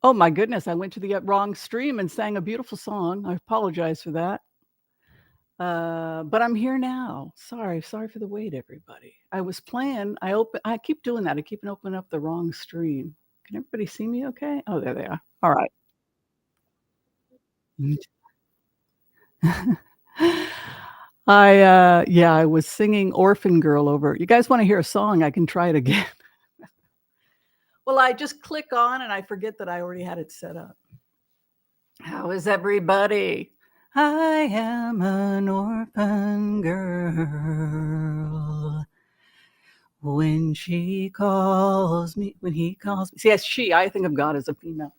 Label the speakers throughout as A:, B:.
A: Oh my goodness, I went to the wrong stream and sang a beautiful song. I apologize for that. But I'm here now. Sorry for the wait, everybody. I was playing. I keep doing that. I keep opening up the wrong stream. Can everybody see me okay? Oh, there they are. All right. I was singing Orphan Girl over. You guys want to hear a song? I can try it again. Well, I just click on and I forget that I already had it set up. How is everybody? I am an orphan girl. When he calls me. See, yes, she. I think of God as a female.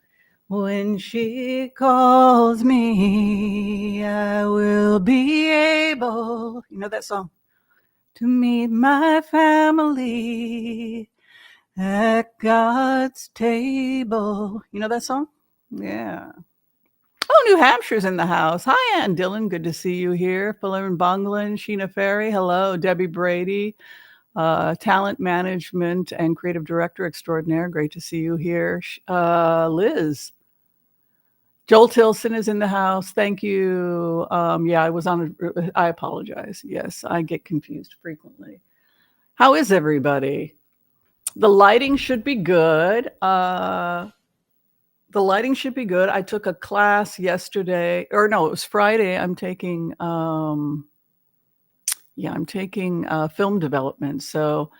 A: When she calls me, I will be able. You know that song? To meet my family at God's table. You know that song? Yeah. Oh, New Hampshire's in the house. Hi, Ann Dillon. Good to see you here. Philemon Bungland, Sheena Ferry. Hello, Debbie Brady, talent management and creative director extraordinaire. Great to see you here. Liz. Joel Tilson is in the house. Thank you. I was on. I apologize. Yes, I get confused frequently. How is everybody? The lighting should be good. I took a class yesterday, or no, it was Friday. I'm taking film development. So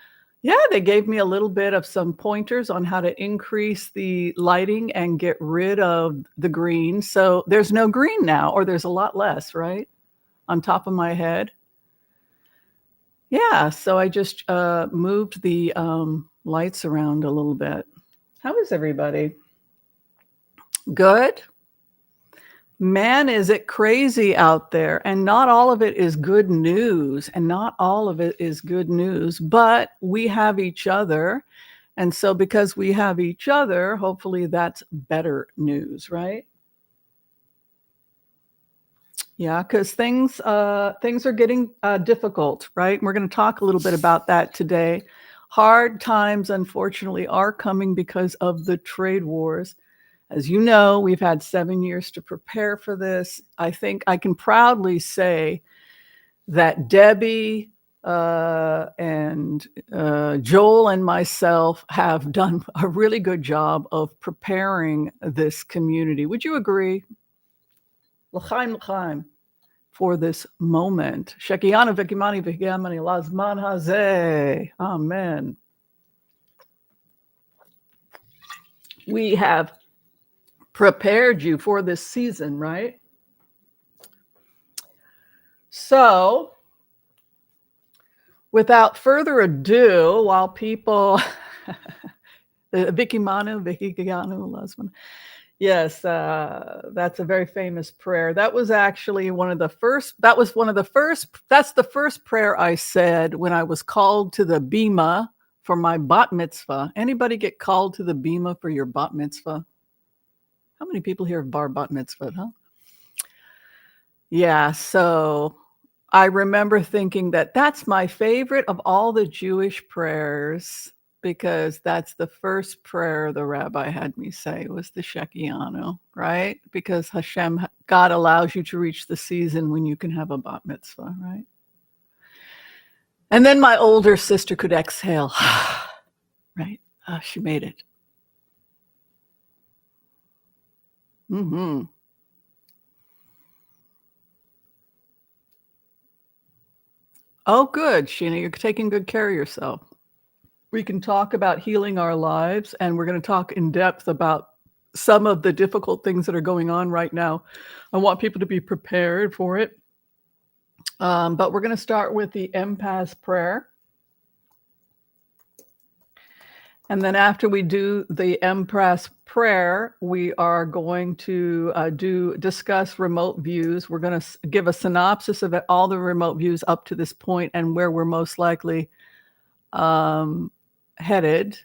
A: yeah, they gave me a little bit of some pointers on how to increase the lighting and get rid of the green. So there's no green now, or there's a lot less, right? On top of my head. Yeah, so I just moved the lights around a little bit. How is everybody? Good? Man, is it crazy out there? And not all of it is good news. But we have each other. And so because we have each other, hopefully that's better news, right? Yeah, because things are getting difficult, right? We're going to talk a little bit about that today. Hard times, unfortunately, are coming because of the trade wars. As you know, we've had 7 years to prepare for this. I think I can proudly say that Debbie and Joel and myself have done a really good job of preparing this community. Would you agree? L'chaim, for this moment. Shekianu v'kimani v'higamani lazman hazeh. Amen. We have prepared you for this season, right? So, without further ado, while people Vikimanu, Vihiganu, Lasman. Yes, that's a very famous prayer. That was actually that's the first prayer I said when I was called to the bima for my bat mitzvah. Anybody get called to the bima for your bat mitzvah? How many people here have bar bat mitzvah, huh? Yeah, so I remember thinking that that's my favorite of all the Jewish prayers, because that's the first prayer the rabbi had me say was the Shekianu, right? Because Hashem, God allows you to reach the season when you can have a bat mitzvah, right? And then my older sister could exhale, right? She made it. Mm-hmm. Oh, good, Sheena, you're taking good care of yourself. We can talk about healing our lives, and we're going to talk in depth about some of the difficult things that are going on right now. I want people to be prepared for it. But we're going to start with the empath prayer. And then after we do the empath prayer, we are going to discuss remote views. We're going to give a synopsis of all the remote views up to this point and where we're most likely headed.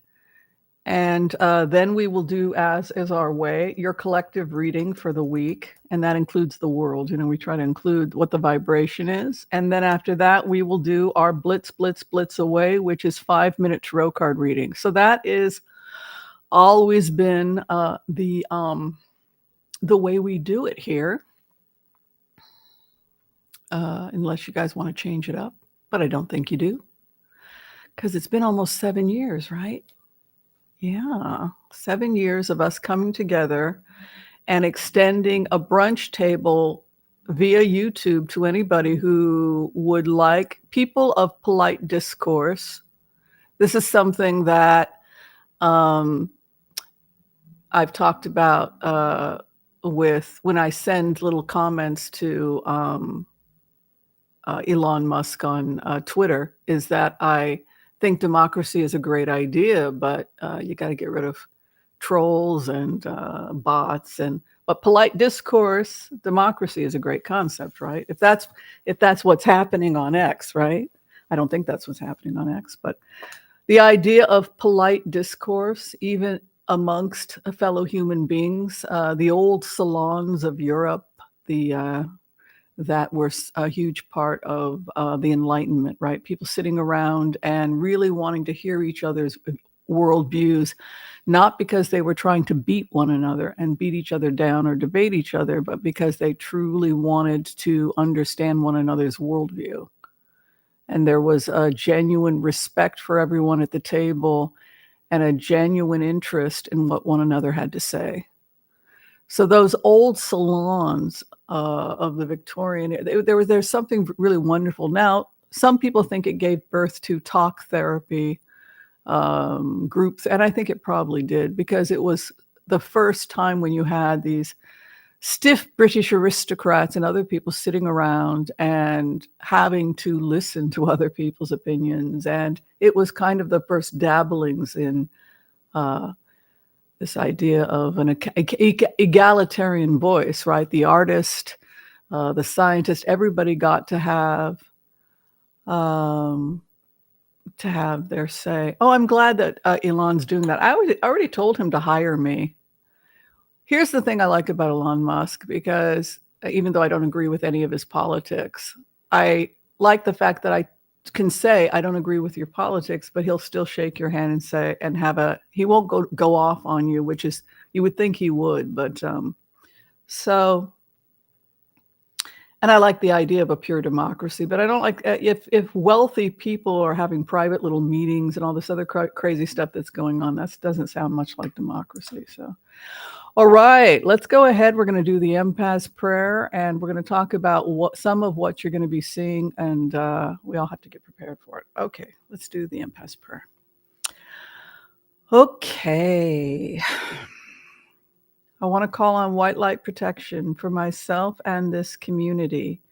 A: And then we will do, as is our way, your collective reading for the week. And that includes the world. You know, we try to include what the vibration is. And then after that, we will do our Blitz Blitz Blitz Away, which is 5-minute tarot card reading. So that is always been the way we do it here, unless you guys want to change it up, but I don't think you do, because it's been almost 7 years, right? Yeah, 7 years of us coming together and extending a brunch table via YouTube to anybody who would like. People of polite discourse. This is something that I've talked about with when I send little comments to Elon Musk on Twitter, is that I think democracy is a great idea, but you got to get rid of trolls and bots. But polite discourse, democracy is a great concept, right? If that's what's happening on X, right? I don't think that's what's happening on X, but the idea of polite discourse, even amongst fellow human beings, the old salons of Europe, that were a huge part of the Enlightenment, right? People sitting around and really wanting to hear each other's worldviews, not because they were trying to beat one another and beat each other down or debate each other, but because they truly wanted to understand one another's worldview. And there was a genuine respect for everyone at the table and a genuine interest in what one another had to say. So those old salons of the Victorian, there's something really wonderful. Now, some people think it gave birth to talk therapy groups, and I think it probably did, because it was the first time when you had these stiff British aristocrats and other people sitting around and having to listen to other people's opinions. And it was kind of the first dabblings in this idea of an egalitarian voice, right? The artist, the scientist, everybody got to have their say. Oh, I'm glad that Elon's doing that. I already told him to hire me. Here's the thing I like about Elon Musk, because even though I don't agree with any of his politics, I like the fact that I can say I don't agree with your politics, but he'll still shake your hand and say, and he won't go off on you, which is, you would think he would, but so. And I like the idea of a pure democracy, but I don't like if wealthy people are having private little meetings and all this other crazy stuff that's going on. That doesn't sound much like democracy. So, all right, let's go ahead. We're going to do the Empath's prayer, and we're going to talk about some of what you're going to be seeing, and we all have to get prepared for it. Okay, let's do the Empath's prayer. Okay. I want to call on white light protection for myself and this community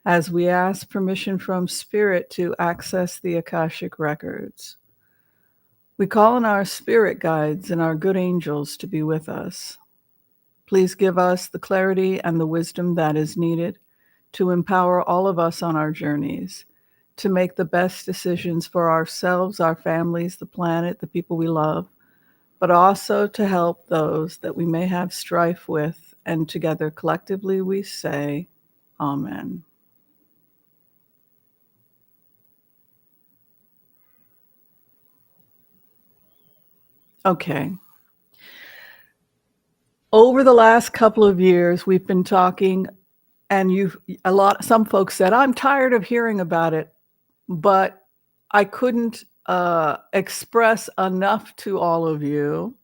A: as we ask permission from Spirit to access the Akashic records. We call on our spirit guides and our good angels to be with us. Please give us the clarity and the wisdom that is needed to empower all of us on our journeys, to make the best decisions for ourselves, our families, the planet, the people we love, but also to help those that we may have strife with. And together, collectively, we say, Amen. Okay. Over the last couple of years, we've been talking, and some folks said, I'm tired of hearing about it, but I couldn't express enough to all of you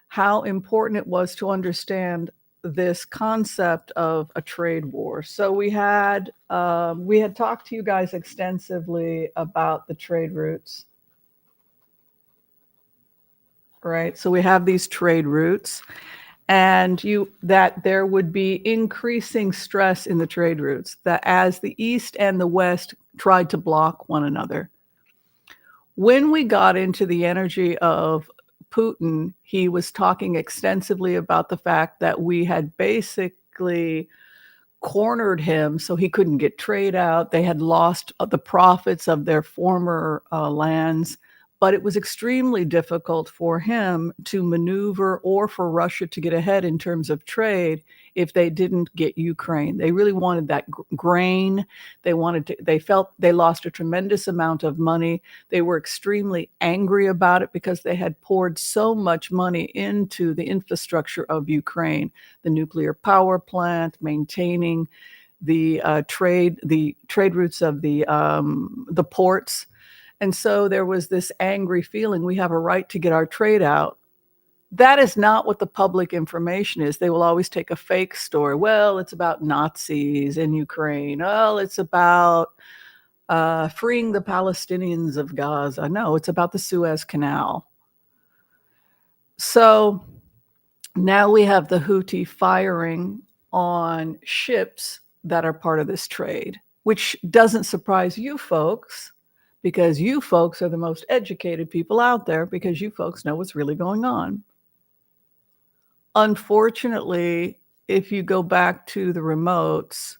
A: how important it was to understand this concept of a trade war. So we had talked to you guys extensively about the trade routes, right? So we have these trade routes, and that there would be increasing stress in the trade routes, that as the East and the West tried to block one another. When we got into the energy of Putin, he was talking extensively about the fact that we had basically cornered him so he couldn't get trade out. They had lost the profits of their former lands, But it was extremely difficult for him to maneuver or for Russia to get ahead in terms of trade if they didn't get Ukraine. They really wanted that grain. They felt they lost a tremendous amount of money. They were extremely angry about it because they had poured so much money into the infrastructure of Ukraine, the nuclear power plant, maintaining the trade routes of the ports. And so there was this angry feeling, we have a right to get our trade out. That is not what the public information is. They will always take a fake story. Well, it's about Nazis in Ukraine. Well, it's about freeing the Palestinians of Gaza. No, it's about the Suez Canal. So now we have the Houthi firing on ships that are part of this trade, which doesn't surprise you folks, because you folks are the most educated people out there, because you folks know what's really going on. Unfortunately, if you go back to the remotes,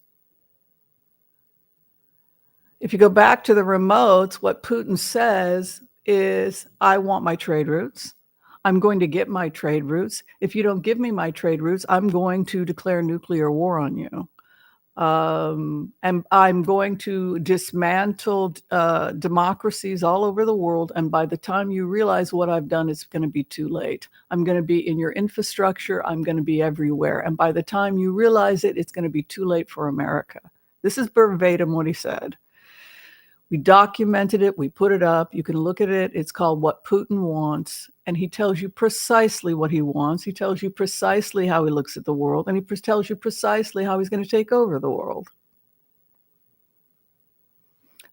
A: what Putin says is, I want my trade routes. I'm going to get my trade routes. If you don't give me my trade routes, I'm going to declare nuclear war on you. And I'm going to dismantle democracies all over the world. And by the time you realize what I've done, it's going to be too late. I'm going to be in your infrastructure. I'm going to be everywhere. And by the time you realize it, it's going to be too late for America. This is verbatim what he said. We documented it. We put it up. You can look at it. It's called What Putin Wants. And he tells you precisely what he wants. He tells you precisely how he looks at the world. And he tells you precisely how he's going to take over the world.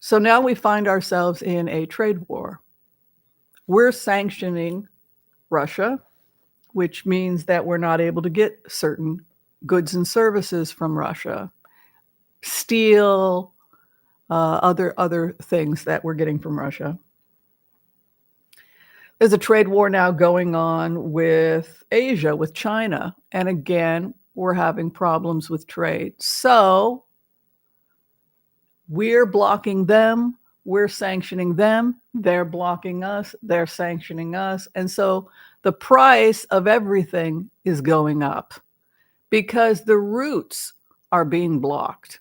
A: So now we find ourselves in a trade war. We're sanctioning Russia, which means that we're not able to get certain goods and services from Russia. Steel, other things that we're getting from Russia. There's a trade war now going on with Asia, with China. And again, we're having problems with trade. So we're blocking them. We're sanctioning them. They're blocking us. They're sanctioning us. And so the price of everything is going up because the routes are being blocked.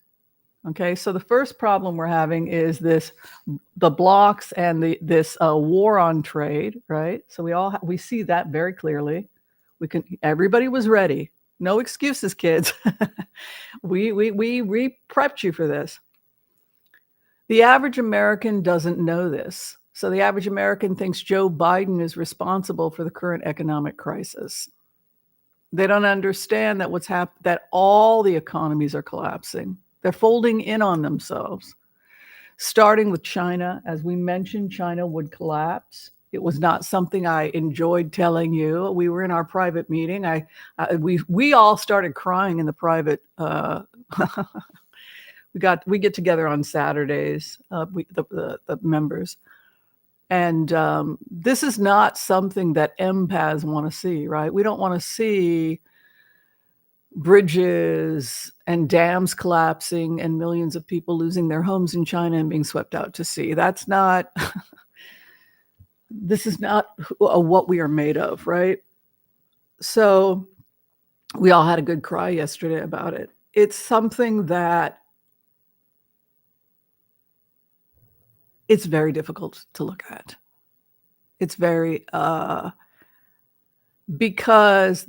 A: Okay, so the first problem we're having is the blocks and this war on trade, right? So we see that very clearly. Everybody was ready. No excuses, kids. we prepped you for this. The average American doesn't know this. So the average American thinks Joe Biden is responsible for the current economic crisis. They don't understand that that all the economies are collapsing. They're folding in on themselves, starting with China. As we mentioned, China would collapse. It was not something I enjoyed telling you. We were in our private meeting. We all started crying in the private. We get together on Saturdays. The members, and this is not something that empaths want to see, right? We don't want to see bridges and dams collapsing and millions of people losing their homes in China and being swept out to sea. This is not what we are made of, right? So we all had a good cry yesterday about it. It's something that it's very difficult to look at. It's very, because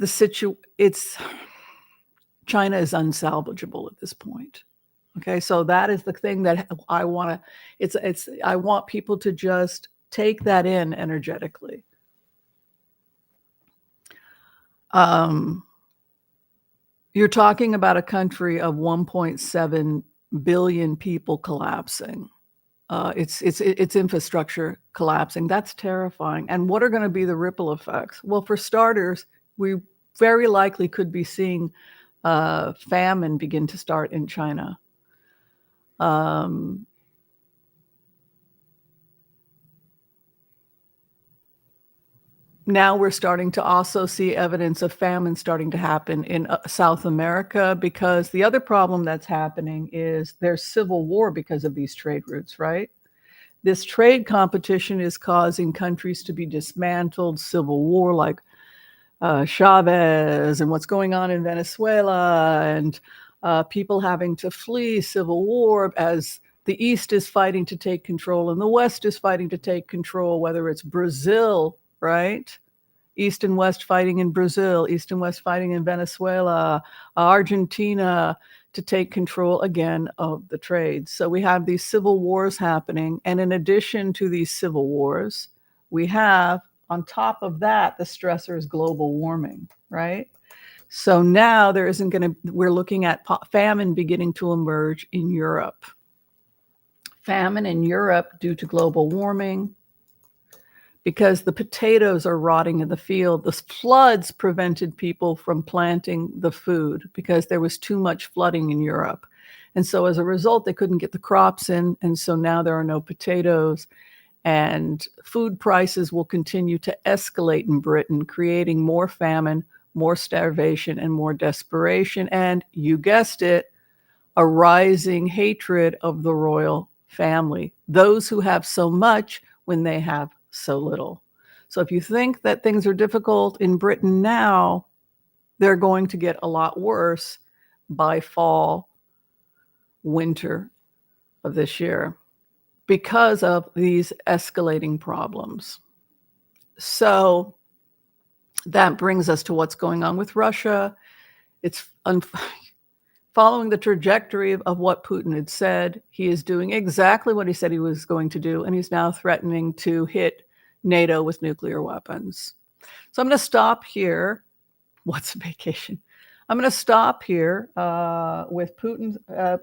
A: China is unsalvageable at this point. Okay, so that is the thing that I want to. I want people to just take that in energetically. You're talking about a country of 1.7 billion people collapsing. Its infrastructure collapsing. That's terrifying. And what are going to be the ripple effects? Well, for starters, we very likely could be seeing famine begin to start in China. Now we're starting to also see evidence of famine starting to happen in South America, because the other problem that's happening is there's civil war because of these trade routes, right? This trade competition is causing countries to be dismantled, civil war like Chavez, and what's going on in Venezuela, and people having to flee civil war as the East is fighting to take control and the West is fighting to take control, whether it's Brazil, right? East and West fighting in Brazil, East and West fighting in Venezuela, Argentina, to take control again of the trade. So we have these civil wars happening. And in addition to these civil wars, we have, on top of that, the stressor is global warming, right? So now we're looking at famine beginning to emerge in Europe. Famine in Europe due to global warming, because the potatoes are rotting in the field. The floods prevented people from planting the food because there was too much flooding in Europe. And so as a result, they couldn't get the crops in. And so now there are no potatoes. And food prices will continue to escalate in Britain, creating more famine, more starvation, and more desperation. And you guessed it, a rising hatred of the royal family, those who have so much when they have so little. So if you think that things are difficult in Britain now, they're going to get a lot worse by fall, winter of this year because of these escalating problems. So that brings us to what's going on with Russia. It's following the trajectory of what Putin had said. He is doing exactly what he said he was going to do, and he's now threatening to hit NATO with nuclear weapons. So I'm going to stop here. What's a vacation? I'm going to stop here with Putin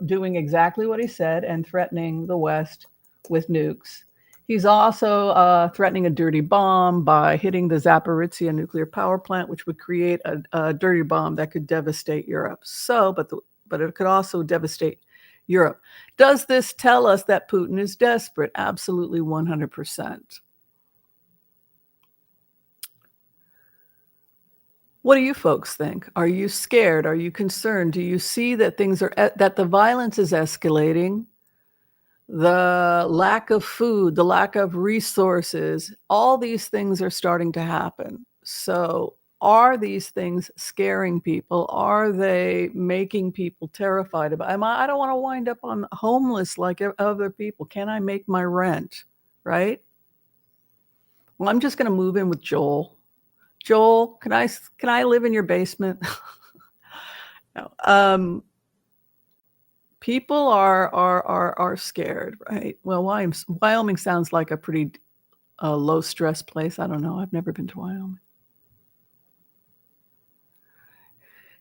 A: doing exactly what he said and threatening the West with nukes. He's also threatening a dirty bomb by hitting the Zaporizhzhia nuclear power plant, which would create a dirty bomb that could devastate Europe. But it could also devastate Europe. Does this tell us that Putin is desperate? Absolutely 100%. What do you folks think? Are you scared? Are you concerned? Do you see that that the violence is escalating? The lack of food, the lack of resources, all these things are starting to happen. So are these things scaring people? Are they making people terrified about it? I don't want to wind up on homeless like other people. Can I make my rent? Right? Well, I'm just going to move in with Joel. Joel, can I live in your basement? No. People are scared, right? Well, Wyoming sounds like a pretty low stress place. I don't know. I've never been to Wyoming.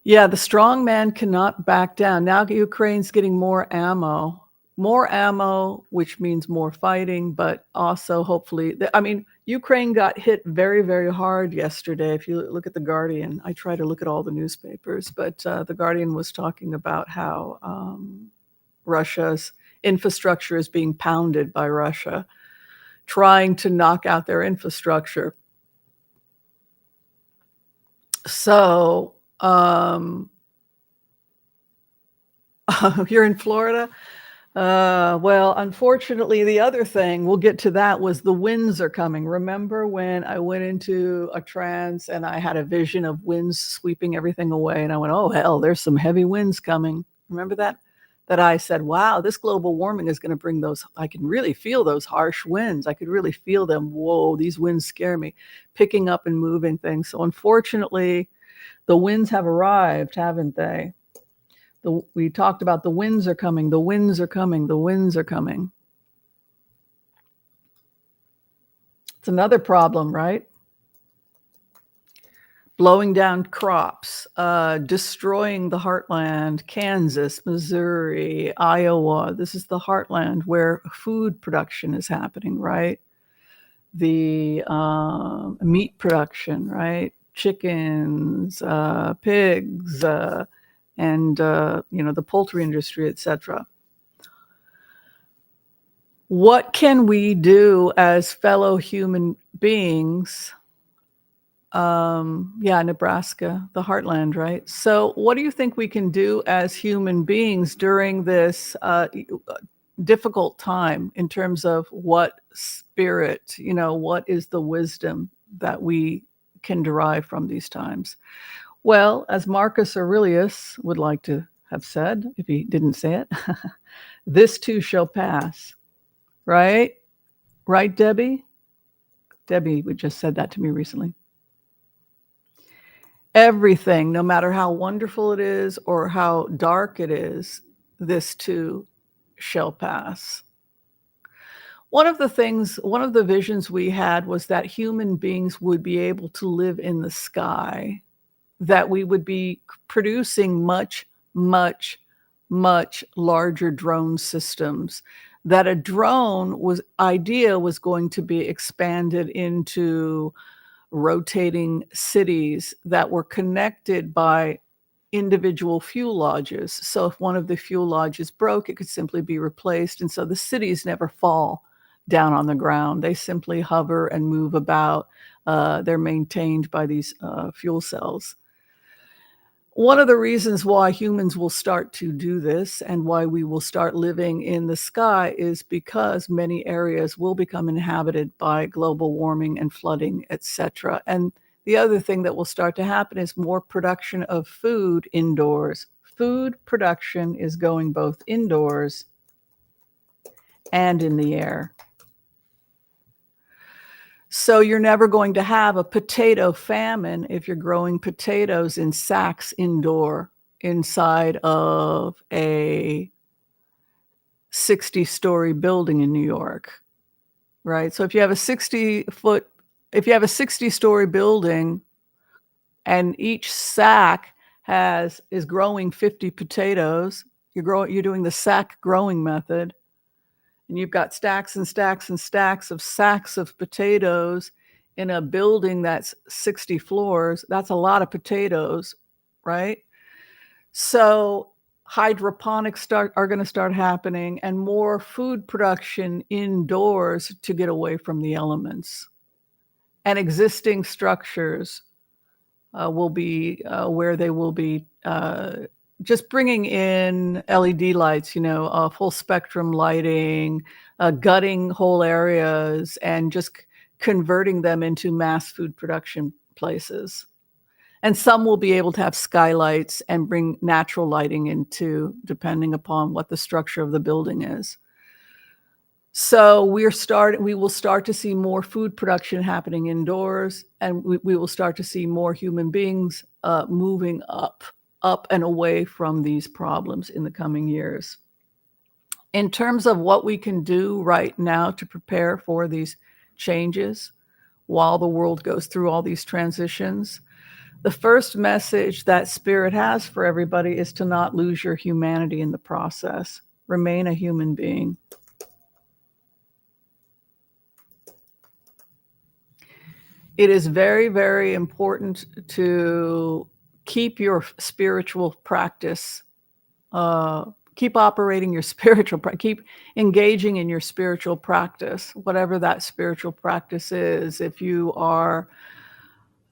A: Yeah, the strong man cannot back down. Now Ukraine's getting more ammo, which means more fighting, but also hopefully, Ukraine got hit very, very hard yesterday. If you look at The Guardian, I try to look at all the newspapers, but The Guardian was talking about how Russia's infrastructure is being pounded by Russia, trying to knock out their infrastructure. So, you're in Florida? Well, unfortunately, the other thing, we'll get to that, was the winds are coming. Remember when I went into a trance and I had a vision of winds sweeping everything away, and I went, oh, hell, there's some heavy winds coming. Remember that? That I said, wow, this global warming is going to bring those, I can really feel those harsh winds. I could really feel them. Whoa, these winds scare me, picking up and moving things. So unfortunately, the winds have arrived, haven't they? We talked about the winds are coming, the winds are coming, the winds are coming. It's another problem, right? Blowing down crops, destroying the heartland, Kansas, Missouri, Iowa. This is the heartland where food production is happening, right? The meat production, right? Chickens, pigs, and the poultry industry, etc. What can we do as fellow human beings? Nebraska, the heartland, right? So what do you think we can do as human beings during this difficult time in terms of what spirit, what is the wisdom that we can derive from these times. Well, as Marcus Aurelius would like to have said, if he didn't say it, this too shall pass, right? Right, Debbie? Debbie just said that to me recently. Everything, no matter how wonderful it is or how dark it is, this too shall pass. One of the visions we had was that human beings would be able to live in the sky, that we would be producing much, much, much larger drone systems, that a drone idea was going to be expanded into rotating cities that were connected by individual fuel lodges. So if one of the fuel lodges broke, it could simply be replaced. And so the cities never fall down on the ground. They simply hover and move about. They're maintained by these fuel cells. One of the reasons why humans will start to do this and why we will start living in the sky is because many areas will become inhabited by global warming and flooding, etc. And the other thing that will start to happen is more production of food indoors. Food production is going both indoors and in the air. So you're never going to have a potato famine if you're growing potatoes in sacks indoor inside of a 60-story building in New York, right? So if you have a 60-story building and each sack is growing 50 potatoes, you're doing the sack growing method. And you've got stacks and stacks and stacks of sacks of potatoes in a building that's 60 floors. That's a lot of potatoes, right? So hydroponics are going to start happening and more food production indoors to get away from the elements. And existing structures will be where they will be just bringing in LED lights, full spectrum lighting, gutting whole areas, and just converting them into mass food production places. And some will be able to have skylights and bring natural lighting into, depending upon what the structure of the building is. So we will start to see more food production happening indoors, and we will start to see more human beings moving up and away from these problems in the coming years. In terms of what we can do right now to prepare for these changes while the world goes through all these transitions, the first message that Spirit has for everybody is to not lose your humanity in the process. Remain a human being. It is very, very important to keep your spiritual practice, keep operating your spiritual practice, keep engaging in your spiritual practice, whatever that spiritual practice is. If you are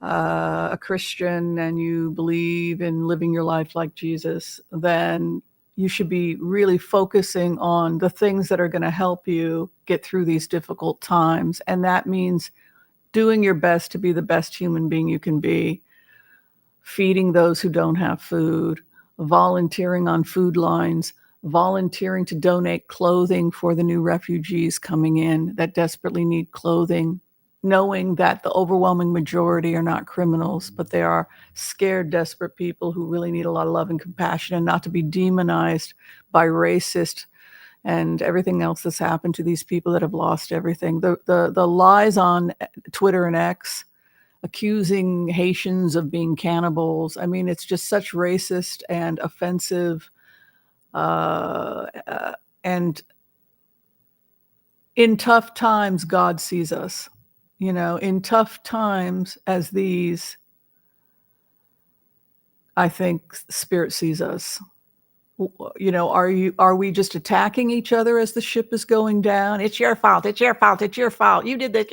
A: a Christian and you believe in living your life like Jesus, then you should be really focusing on the things that are going to help you get through these difficult times. And that means doing your best to be the best human being you can be, feeding those who don't have food, volunteering on food lines, volunteering to donate clothing for the new refugees coming in that desperately need clothing, knowing that the overwhelming majority are not criminals, but they are scared, desperate people who really need a lot of love and compassion, and not to be demonized by racist and everything else that's happened to these people that have lost everything. The lies on Twitter and X accusing Haitians of being cannibals. I mean, it's just such racist and offensive. And in tough times, God sees us. In tough times as these, I think Spirit sees us. Are we just attacking each other as the ship is going down? It's your fault. It's your fault. It's your fault. You did this.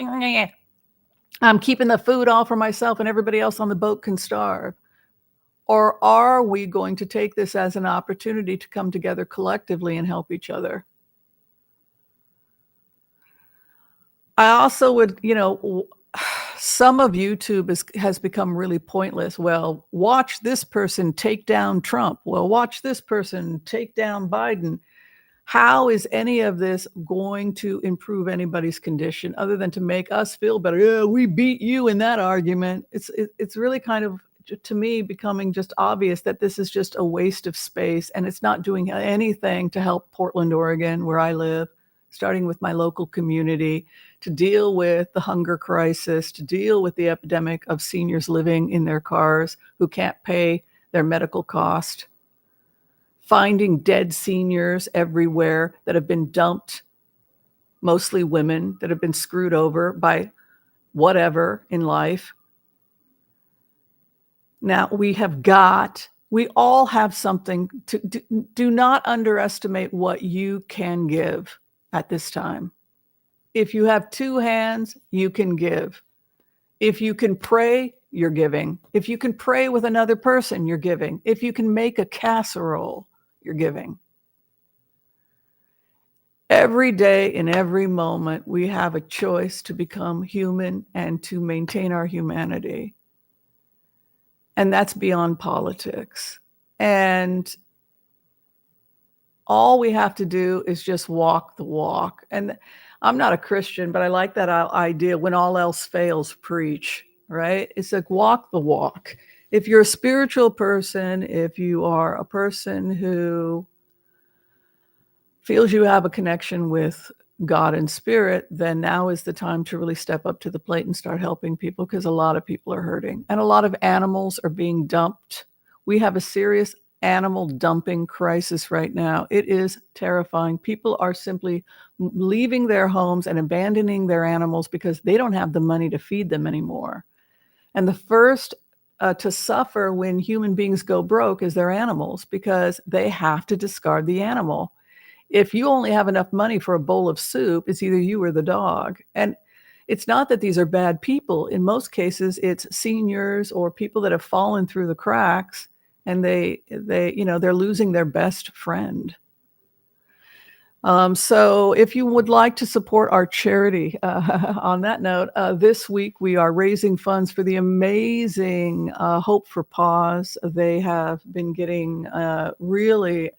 A: I'm keeping the food all for myself and everybody else on the boat can starve. Or are we going to take this as an opportunity to come together collectively and help each other? I also would, some of YouTube has become really pointless. Well, watch this person take down Trump. Well, watch this person take down Biden. How is any of this going to improve anybody's condition other than to make us feel better? Yeah, we beat you in that argument. It's really kind of, to me, becoming just obvious that this is just a waste of space, and it's not doing anything to help Portland, Oregon, where I live, starting with my local community, to deal with the hunger crisis, to deal with the epidemic of seniors living in their cars who can't pay their medical cost, finding dead seniors everywhere that have been dumped, mostly women that have been screwed over by whatever in life. Now we all have something to do. Not underestimate what you can give at this time. If you have two hands, you can give. If you can pray, you're giving. If you can pray with another person, you're giving. If you can make a casserole, you're giving. Every day, in every moment, we have a choice to become human and to maintain our humanity. And that's beyond politics. And all we have to do is just walk the walk. And I'm not a Christian, but I like that idea, when all else fails, preach, right? It's like walk the walk. If you're a spiritual person, if you are a person who feels you have a connection with God and spirit, then now is the time to really step up to the plate and start helping people, because a lot of people are hurting and a lot of animals are being dumped. We have a serious animal dumping crisis right now. It is terrifying. People are simply leaving their homes and abandoning their animals because they don't have the money to feed them anymore. And the first to suffer when human beings go broke is their animals, because they have to discard the animal. If you only have enough money for a bowl of soup, it's either you or the dog. And it's not that these are bad people. In most cases, it's seniors or people that have fallen through the cracks, and they're losing their best friend. So if you would like to support our charity, on that note, this week we are raising funds for the amazing Hope for Paws. They have been getting really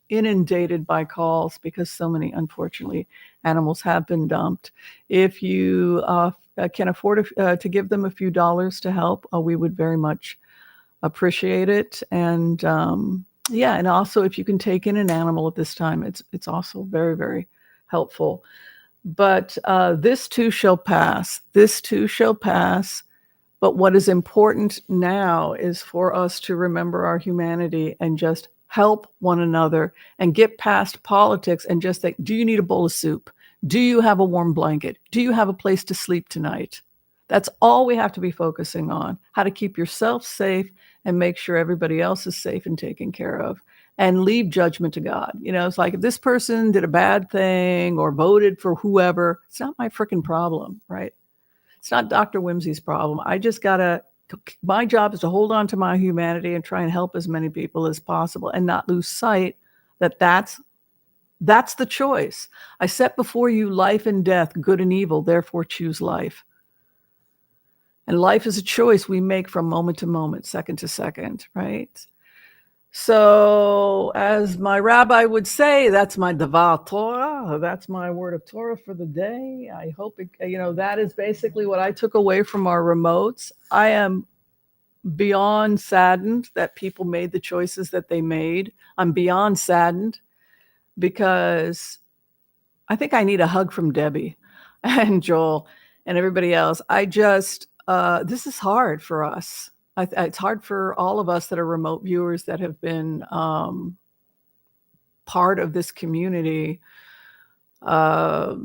A: inundated by calls because so many, unfortunately, animals have been dumped. If you can afford to give them a few dollars to help, we would very much appreciate it. And yeah, and also if you can take in an animal at this time, it's also very, very helpful. But this too shall pass. This too shall pass. But what is important now is for us to remember our humanity and just help one another and get past politics and just think, do you need a bowl of soup? Do you have a warm blanket? Do you have a place to sleep tonight? That's all we have to be focusing on, how to keep yourself safe and make sure everybody else is safe and taken care of, and leave judgment to God. It's like, if this person did a bad thing or voted for whoever, it's not my freaking problem, right? It's not Dr. Whimsy's problem. My job is to hold on to my humanity and try and help as many people as possible and not lose sight that that's the choice. I set before you life and death, good and evil, therefore choose life. And life is a choice we make from moment to moment, second to second, right? So as my rabbi would say, that's my Davar Torah. That's my word of Torah for the day. I hope that is basically what I took away from our remotes. I am beyond saddened that people made the choices that they made. I'm beyond saddened because I think I need a hug from Debbie and Joel and everybody else. This is hard for us. It's hard for all of us that are remote viewers that have been part of this community. Now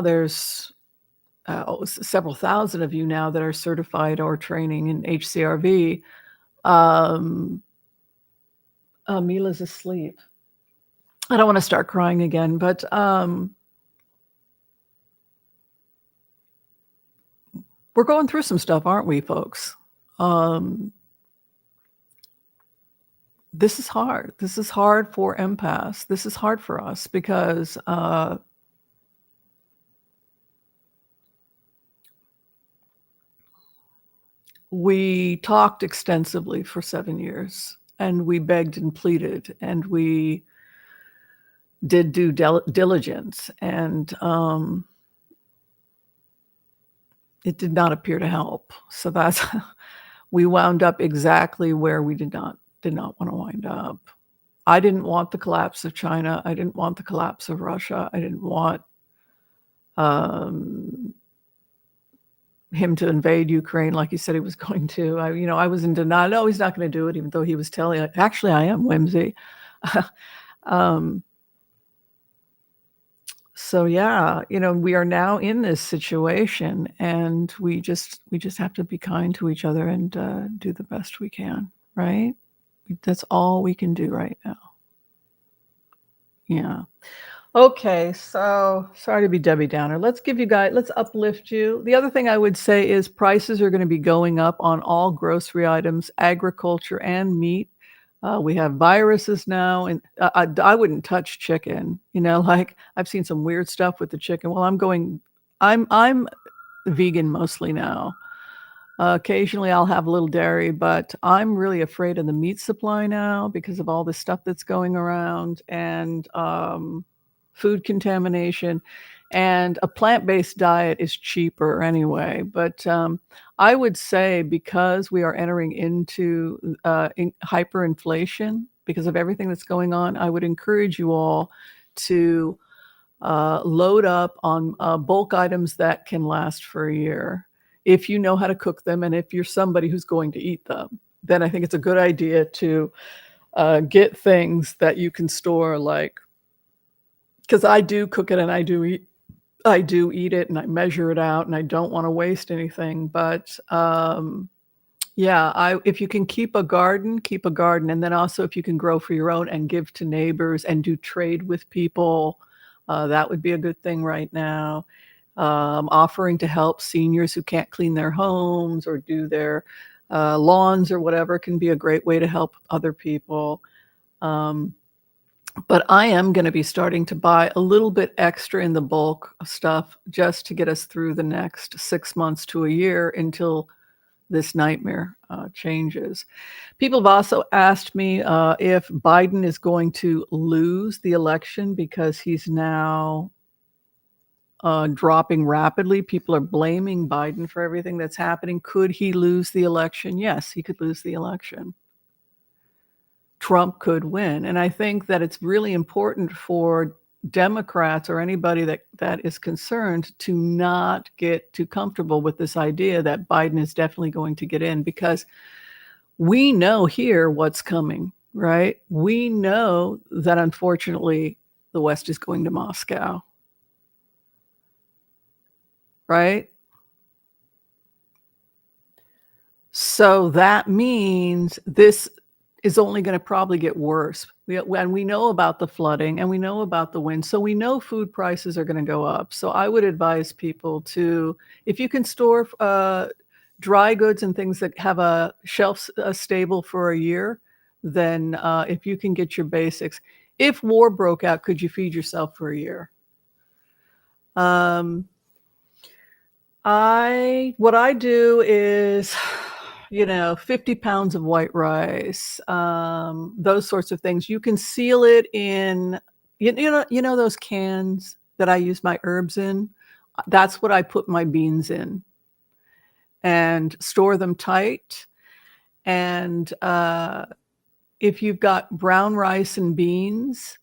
A: there's several thousand of you now that are certified or training in HCRV. Mila's asleep. I don't want to start crying again, but we're going through some stuff, aren't we, folks? This is hard. This is hard for empaths. This is hard for us because we talked extensively for 7 years, and we begged and pleaded, and we did due diligence, and it did not appear to help. So that's we wound up exactly where we did not want to wind up. I didn't want the collapse of China. I didn't want the collapse of Russia. I didn't want him to invade Ukraine like he said he was going to. I was in denial. No, he's not going to do it, even though he was telling it. Actually, I am whimsy. So yeah, we are now in this situation, and we just have to be kind to each other and do the best we can, right? That's all we can do right now. Yeah. Okay, so sorry to be Debbie Downer. Let's uplift you. The other thing I would say is prices are going to be going up on all grocery items, agriculture, and meat. We have viruses now, and I wouldn't touch chicken. Like I've seen some weird stuff with the chicken. Well, I'm vegan mostly now. Occasionally I'll have a little dairy, but I'm really afraid of the meat supply now because of all the stuff that's going around, and food contamination. And a plant-based diet is cheaper anyway. But I would say, because we are entering into hyperinflation because of everything that's going on, I would encourage you all to load up on bulk items that can last for a year. If you know how to cook them, and if you're somebody who's going to eat them, then I think it's a good idea to get things that you can store, like, because I do cook it and I do eat it, and I measure it out, and I don't want to waste anything. But if you can keep a garden, and then also if you can grow for your own and give to neighbors and do trade with people, that would be a good thing right now. Offering to help seniors who can't clean their homes or do their lawns or whatever can be a great way to help other people. But I am going to be starting to buy a little bit extra in the bulk stuff just to get us through the next 6 months to a year until this nightmare changes. People have also asked me if Biden is going to lose the election because he's now dropping rapidly. People are blaming Biden for everything that's happening. Could he lose the election? Yes, he could lose the election. Trump could win. And I think that it's really important for Democrats or anybody that is concerned to not get too comfortable with this idea that Biden is definitely going to get in, because we know here what's coming, right? We know that unfortunately the West is going to Moscow, right? So that means this is only going to probably get worse. We know about the flooding, and we know about the wind. So we know food prices are going to go up. So I would advise people to, if you can store dry goods and things that have a shelf stable for a year, then if you can get your basics. If war broke out, could you feed yourself for a year? What I do is, 50 pounds of white rice, those sorts of things. You can seal it in, those cans that I use my herbs in. That's what I put my beans in, and store them tight. And if you've got brown rice and beans,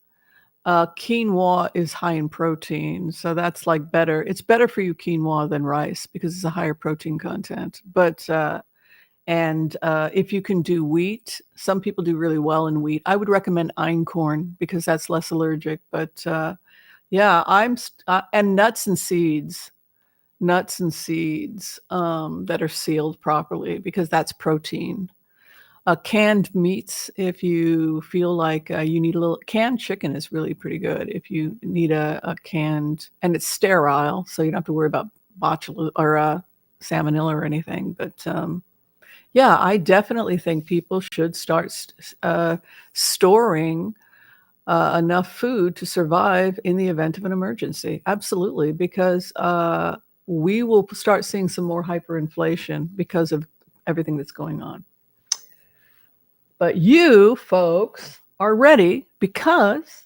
A: quinoa is high in protein, so that's like better. It's better for you, quinoa, than rice, because it's a higher protein content. But if you can do wheat, some people do really well in wheat. I would recommend einkorn because that's less allergic. But and nuts and seeds that are sealed properly, because that's protein. Canned meats, if you feel like you need a little. Canned chicken is really pretty good if you need a canned, and it's sterile, so you don't have to worry about botulism or salmonella or anything. But I definitely think people should start storing enough food to survive in the event of an emergency. Absolutely, because we will start seeing some more hyperinflation because of everything that's going on. But you folks are ready because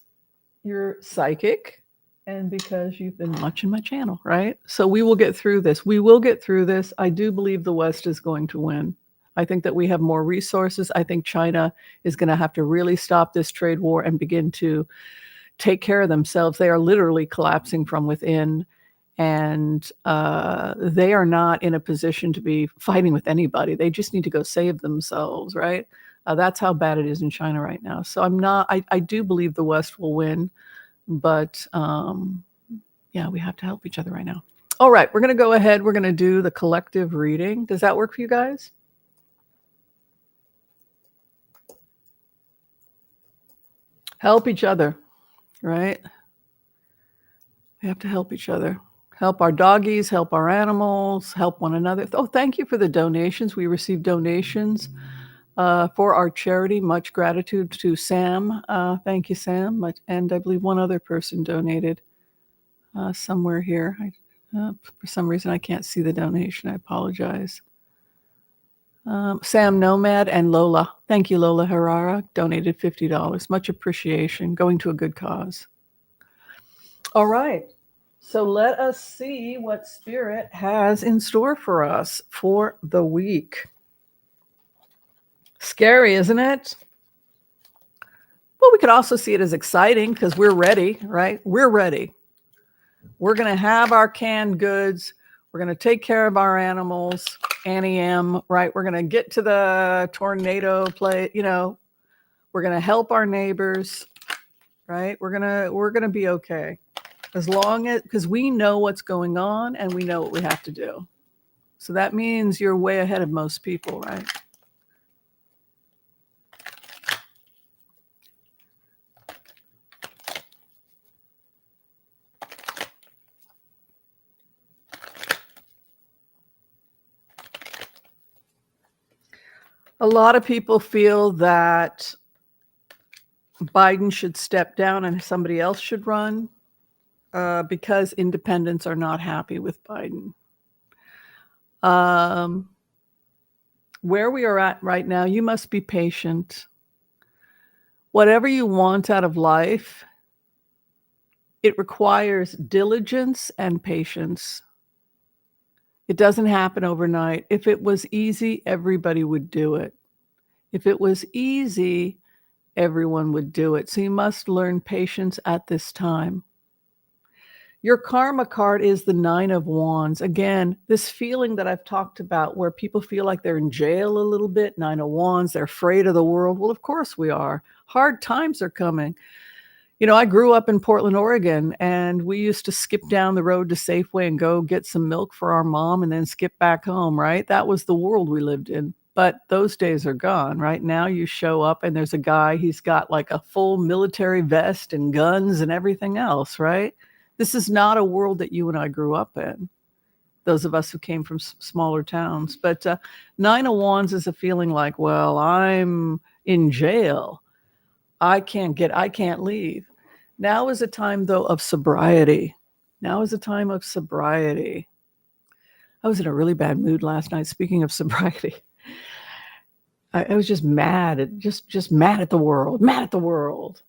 A: you're psychic and because you've been watching my channel, right? So we will get through this. We will get through this. I do believe the West is going to win. I think that we have more resources. I think China is going to have to really stop this trade war and begin to take care of themselves. They are literally collapsing from within, and they are not in a position to be fighting with anybody. They just need to go save themselves, right? That's how bad it is in China right now. So I do believe the West will win, but yeah, we have to help each other right now. All right, we're going to go ahead. We're going to do the collective reading. Does that work for you guys? Help each other, right? We have to help each other. Help our doggies, help our animals, help one another. Oh, thank you for the donations. We received donations for our charity. Much gratitude to Sam. Thank you, Sam. And I believe one other person donated somewhere here. For some reason, I can't see the donation. I apologize. Sam Nomad and Lola. Thank you, Lola Herrera. Donated $50. Much appreciation. Going to a good cause. All right. So let us see what Spirit has in store for us for the week. Scary, isn't it? Well, we could also see it as exciting because we're ready, right? We're ready. We're going to have our canned goods. We're going to take care of our animals. Annie M, right? We're going to get to the tornado play. You know, we're going to help our neighbors, right? We're going to be okay. As long as, because we know what's going on and we know what we have to do. So that means you're way ahead of most people, right? A lot of people feel that Biden should step down and somebody else should run because independents are not happy with Biden. Where we are at right now, you must be patient. Whatever you want out of life, it requires diligence and patience. It doesn't happen overnight. If it was easy, everybody would do it. If it was easy, everyone would do it. So you must learn patience at this time. Your karma card is the 9 of Wands. Again, this feeling that I've talked about where people feel like they're in jail a little bit, 9 of Wands, they're afraid of the world. Well, of course we are. Hard times are coming. You know, I grew up in Portland, Oregon, and we used to skip down the road to Safeway and go get some milk for our mom and then skip back home, right? That was the world we lived in. But those days are gone. Right now you show up and there's a guy, he's got like a full military vest and guns and everything else, right? This is not a world that you and I grew up in, those of us who came from smaller towns. But 9 of Wands is a feeling like, well, I'm in jail. I can't leave. Now is a time, though, of sobriety. Now is a time of sobriety. I was in a really bad mood last night. Speaking of sobriety, I was just mad, just mad at the world,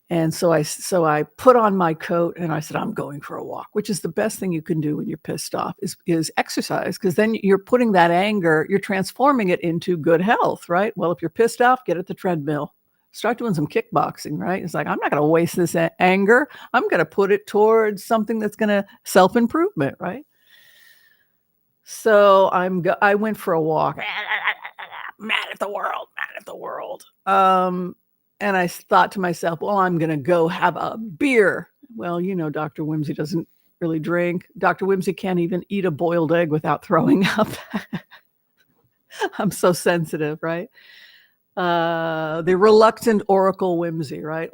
A: And so I put on my coat and I said, I'm going for a walk, which is the best thing you can do when you're pissed off is exercise, because then you're putting that anger, you're transforming it into good health, right? Well, if you're pissed off, get at the treadmill. Start doing some kickboxing, right? It's like, I'm not going to waste this anger. I'm going to put it towards something that's going to self-improvement, right? So I went for a walk. Mad at the world. And I thought to myself, well, I'm going to go have a beer. Well, you know, Dr. Whimsy doesn't really drink. Dr. Whimsy can't even eat a boiled egg without throwing up. I'm so sensitive, right? The reluctant Oracle Whimsy, right?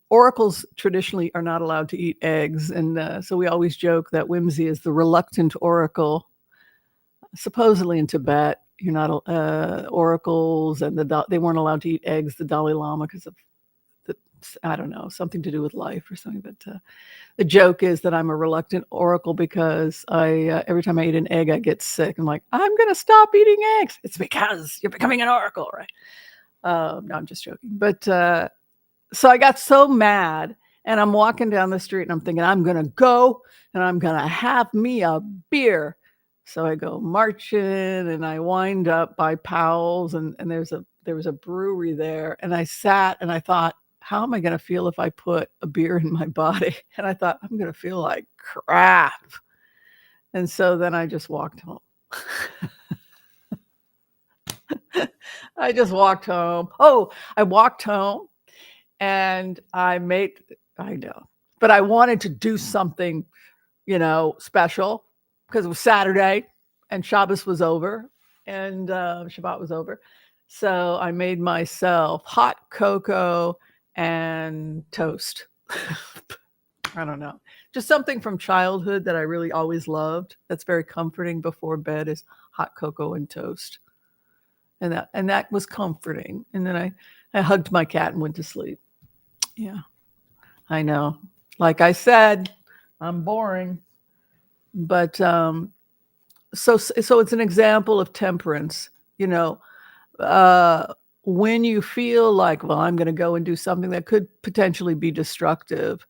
A: Oracles traditionally are not allowed to eat eggs. And so we always joke that Whimsy is the reluctant Oracle. Supposedly in Tibet, you're not oracles, and they weren't allowed to eat eggs, the Dalai Lama, because of the I don't know, something to do with life or something. But the joke is that I'm a reluctant oracle because every time I eat an egg, I get sick. I'm like, I'm going to stop eating eggs. It's because you're becoming an oracle, right? No, I'm just joking. But so I got so mad, and I'm walking down the street and I'm thinking, I'm going to go and I'm going to have me a beer. So I go marching and I wind up by Paws, and there was a brewery there, and I sat and I thought, how am I going to feel if I put a beer in my body? And I thought, I'm going to feel like crap. And so then I just walked home. I just walked home. Oh, I walked home and I know, but I wanted to do something, special because it was Saturday and Shabbos was over and Shabbat was over. So I made myself hot cocoa and toast. I don't know. Just something from childhood that I really always loved. That's very comforting before bed is hot cocoa and toast. And that was comforting. And then I hugged my cat and went to sleep. Yeah, I know. Like I said, I'm boring. But so it's an example of temperance, when you feel like, well, I'm going to go and do something that could potentially be destructive,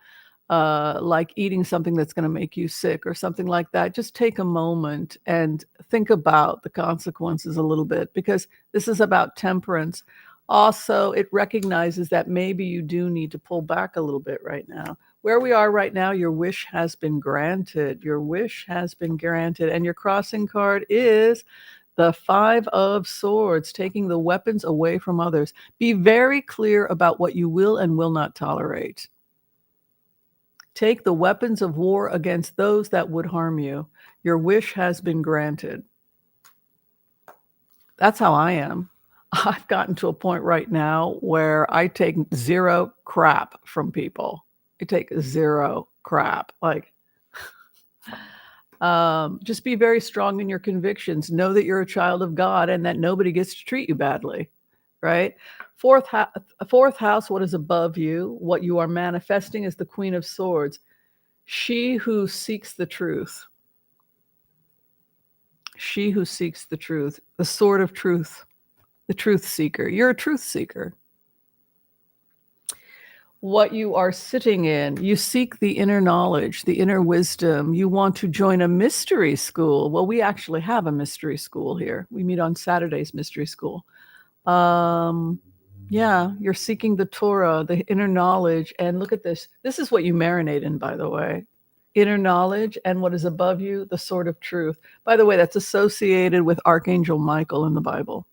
A: like eating something that's going to make you sick or something like that, just take a moment and think about the consequences a little bit, because this is about temperance. Also, it recognizes that maybe you do need to pull back a little bit right now. Where we are right now, your wish has been granted. Your wish has been granted. And your crossing card is the 5 of Swords, taking the weapons away from others. Be very clear about what you will and will not tolerate. Take the weapons of war against those that would harm you. Your wish has been granted. That's how I am. I've gotten to a point right now where I take zero crap from people. I take zero crap. Like, just be very strong in your convictions. Know that you're a child of God and that nobody gets to treat you badly, right? Fourth house, what is above you, what you are manifesting is the Queen of Swords. She who seeks the truth. She who seeks the truth, the sword of truth, the truth seeker. You're a truth seeker. What you are sitting in, you seek the inner knowledge, the inner wisdom. You want to join a mystery school. Well, we actually have a mystery school here. We meet on Saturdays, mystery school. Yeah, you're seeking the Torah, the inner knowledge. And look at this. This is what you marinate in, by the way. Inner knowledge and what is above you, the sword of truth. By the way, that's associated with Archangel Michael in the Bible.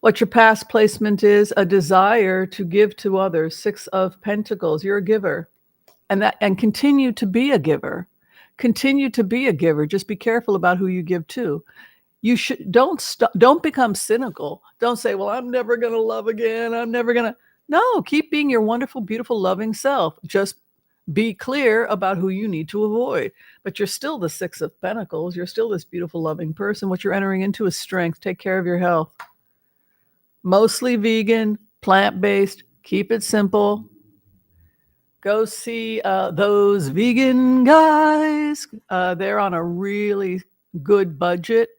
A: What your past placement is, a desire to give to others. 6 of Pentacles. You're a giver. And continue to be a giver. Continue to be a giver. Just be careful about who you give to. You don't become cynical. Don't say, well, I'm never going to love again. I'm never going to. No, keep being your wonderful, beautiful, loving self. Just be clear about who you need to avoid. But you're still the 6 of Pentacles. You're still this beautiful, loving person. What you're entering into is strength. Take care of your health. Mostly vegan, plant-based. Keep it simple. Go see those vegan guys. They're on a really good budget.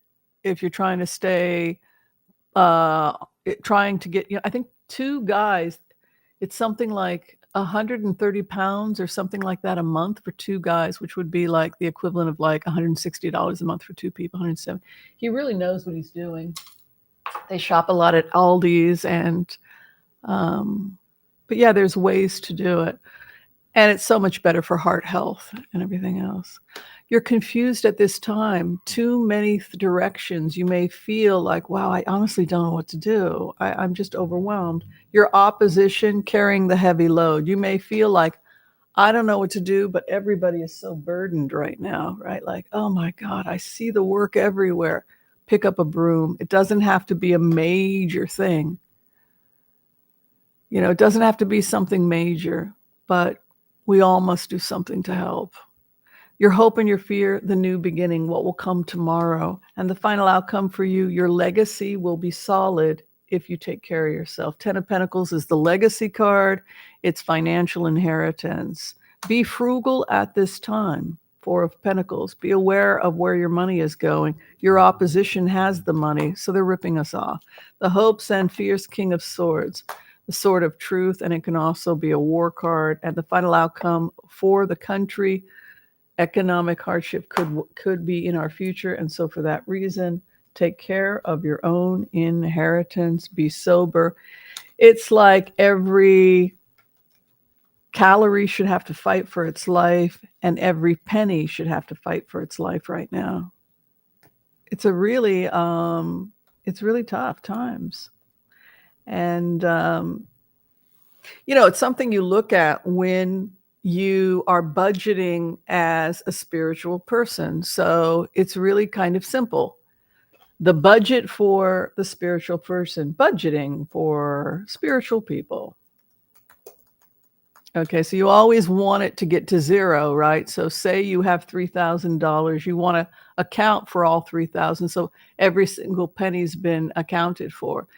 A: If you're trying to stay, trying to get, I think 2 guys, it's something like 130 pounds or something like that a month for 2 guys, which would be like the equivalent of like $160 a month for 2 people, 170. He really knows what he's doing. They shop a lot at Aldi's but yeah, there's ways to do it. And it's so much better for heart health and everything else. You're confused at this time. Too many directions. You may feel like, wow, I honestly don't know what to do. I'm just overwhelmed. Your opposition carrying the heavy load. You may feel like, I don't know what to do, but everybody is so burdened right now, right? Like, oh my God, I see the work everywhere. Pick up a broom. It doesn't have to be a major thing. It doesn't have to be something major, but we all must do something to help. Your hope and your fear, the new beginning, what will come tomorrow. And the final outcome for you, your legacy will be solid if you take care of yourself. 10 of Pentacles is the legacy card. It's financial inheritance. Be frugal at this time. 4 of Pentacles. Be aware of where your money is going. Your opposition has the money, so they're ripping us off. The hopes and fears, King of Swords. The Sword of Truth, and it can also be a war card. And the final outcome for the country, economic hardship could be in our future. And so for that reason, take care of your own inheritance. Be sober. It's like every calorie should have to fight for its life, and every penny should have to fight for its life right now. It's really tough times. And, it's something you look at when you are budgeting as a spiritual person. So it's really kind of simple. The budget for the spiritual person, budgeting for spiritual people. Okay, so you always want it to get to zero, right? So say you have $3,000, you want to account for all 3,000. So every single penny's been accounted for.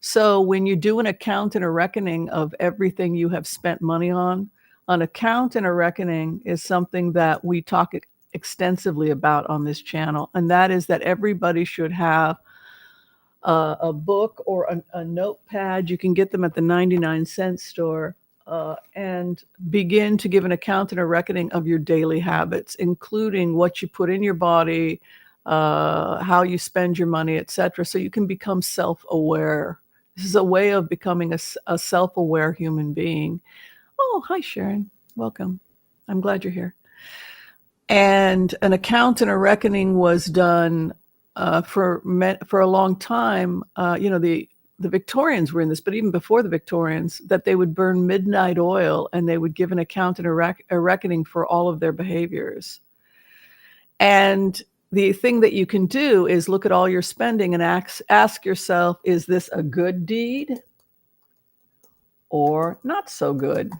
A: So when you do an account and a reckoning of everything you have spent money on, an account and a reckoning is something that we talk extensively about on this channel. And that is that everybody should have a book or a notepad. You can get them at the 99-cent store, and begin to give an account and a reckoning of your daily habits, including what you put in your body, how you spend your money, etc. So you can become self-aware. This is a way of becoming a self-aware human being. Oh, hi, Sharon. Welcome. I'm glad you're here. And an account and a reckoning was done for a long time. The Victorians were in this, but even before the Victorians, that they would burn midnight oil and they would give an account and a reckoning for all of their behaviors. And the thing that you can do is look at all your spending and ask yourself, is this a good deed or not so good?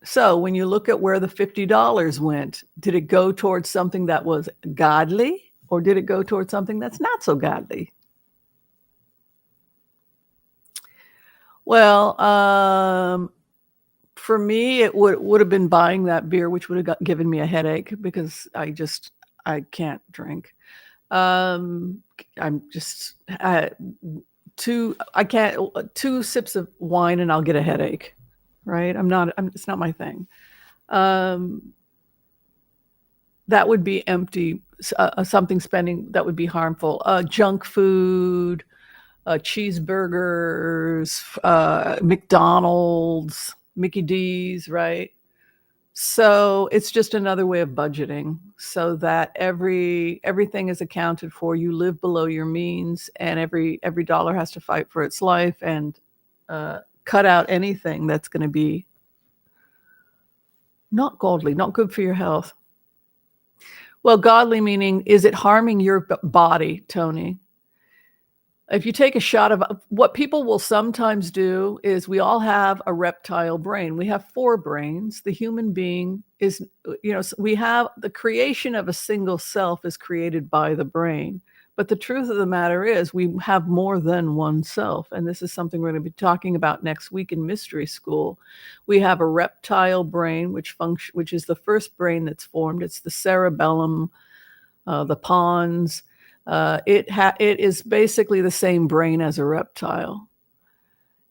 A: So when you look at where the $50 went, did it go towards something that was godly, or did it go towards something that's not so godly? Well, for me, it would have been buying that beer, which would have given me a headache because I can't drink. I'm just two sips of wine and I'll get a headache, right? It's not my thing. That would be empty, something spending that would be harmful. Junk food, cheeseburgers, McDonald's, Mickey D's, right? So it's just another way of budgeting so that everything is accounted for. You live below your means, and every dollar has to fight for its life, and cut out anything that's going to be not godly, not good for your health. Well, godly meaning, is it harming your body, Tony? If you take a shot of what people will sometimes do is we all have a reptile brain. We have 4 brains. The human being is, we have the creation of a single self is created by the brain. But the truth of the matter is we have more than one self. And this is something we're going to be talking about next week in Mystery School. We have a reptile brain, which is the first brain that's formed. It's the cerebellum, the pons. It is basically the same brain as a reptile,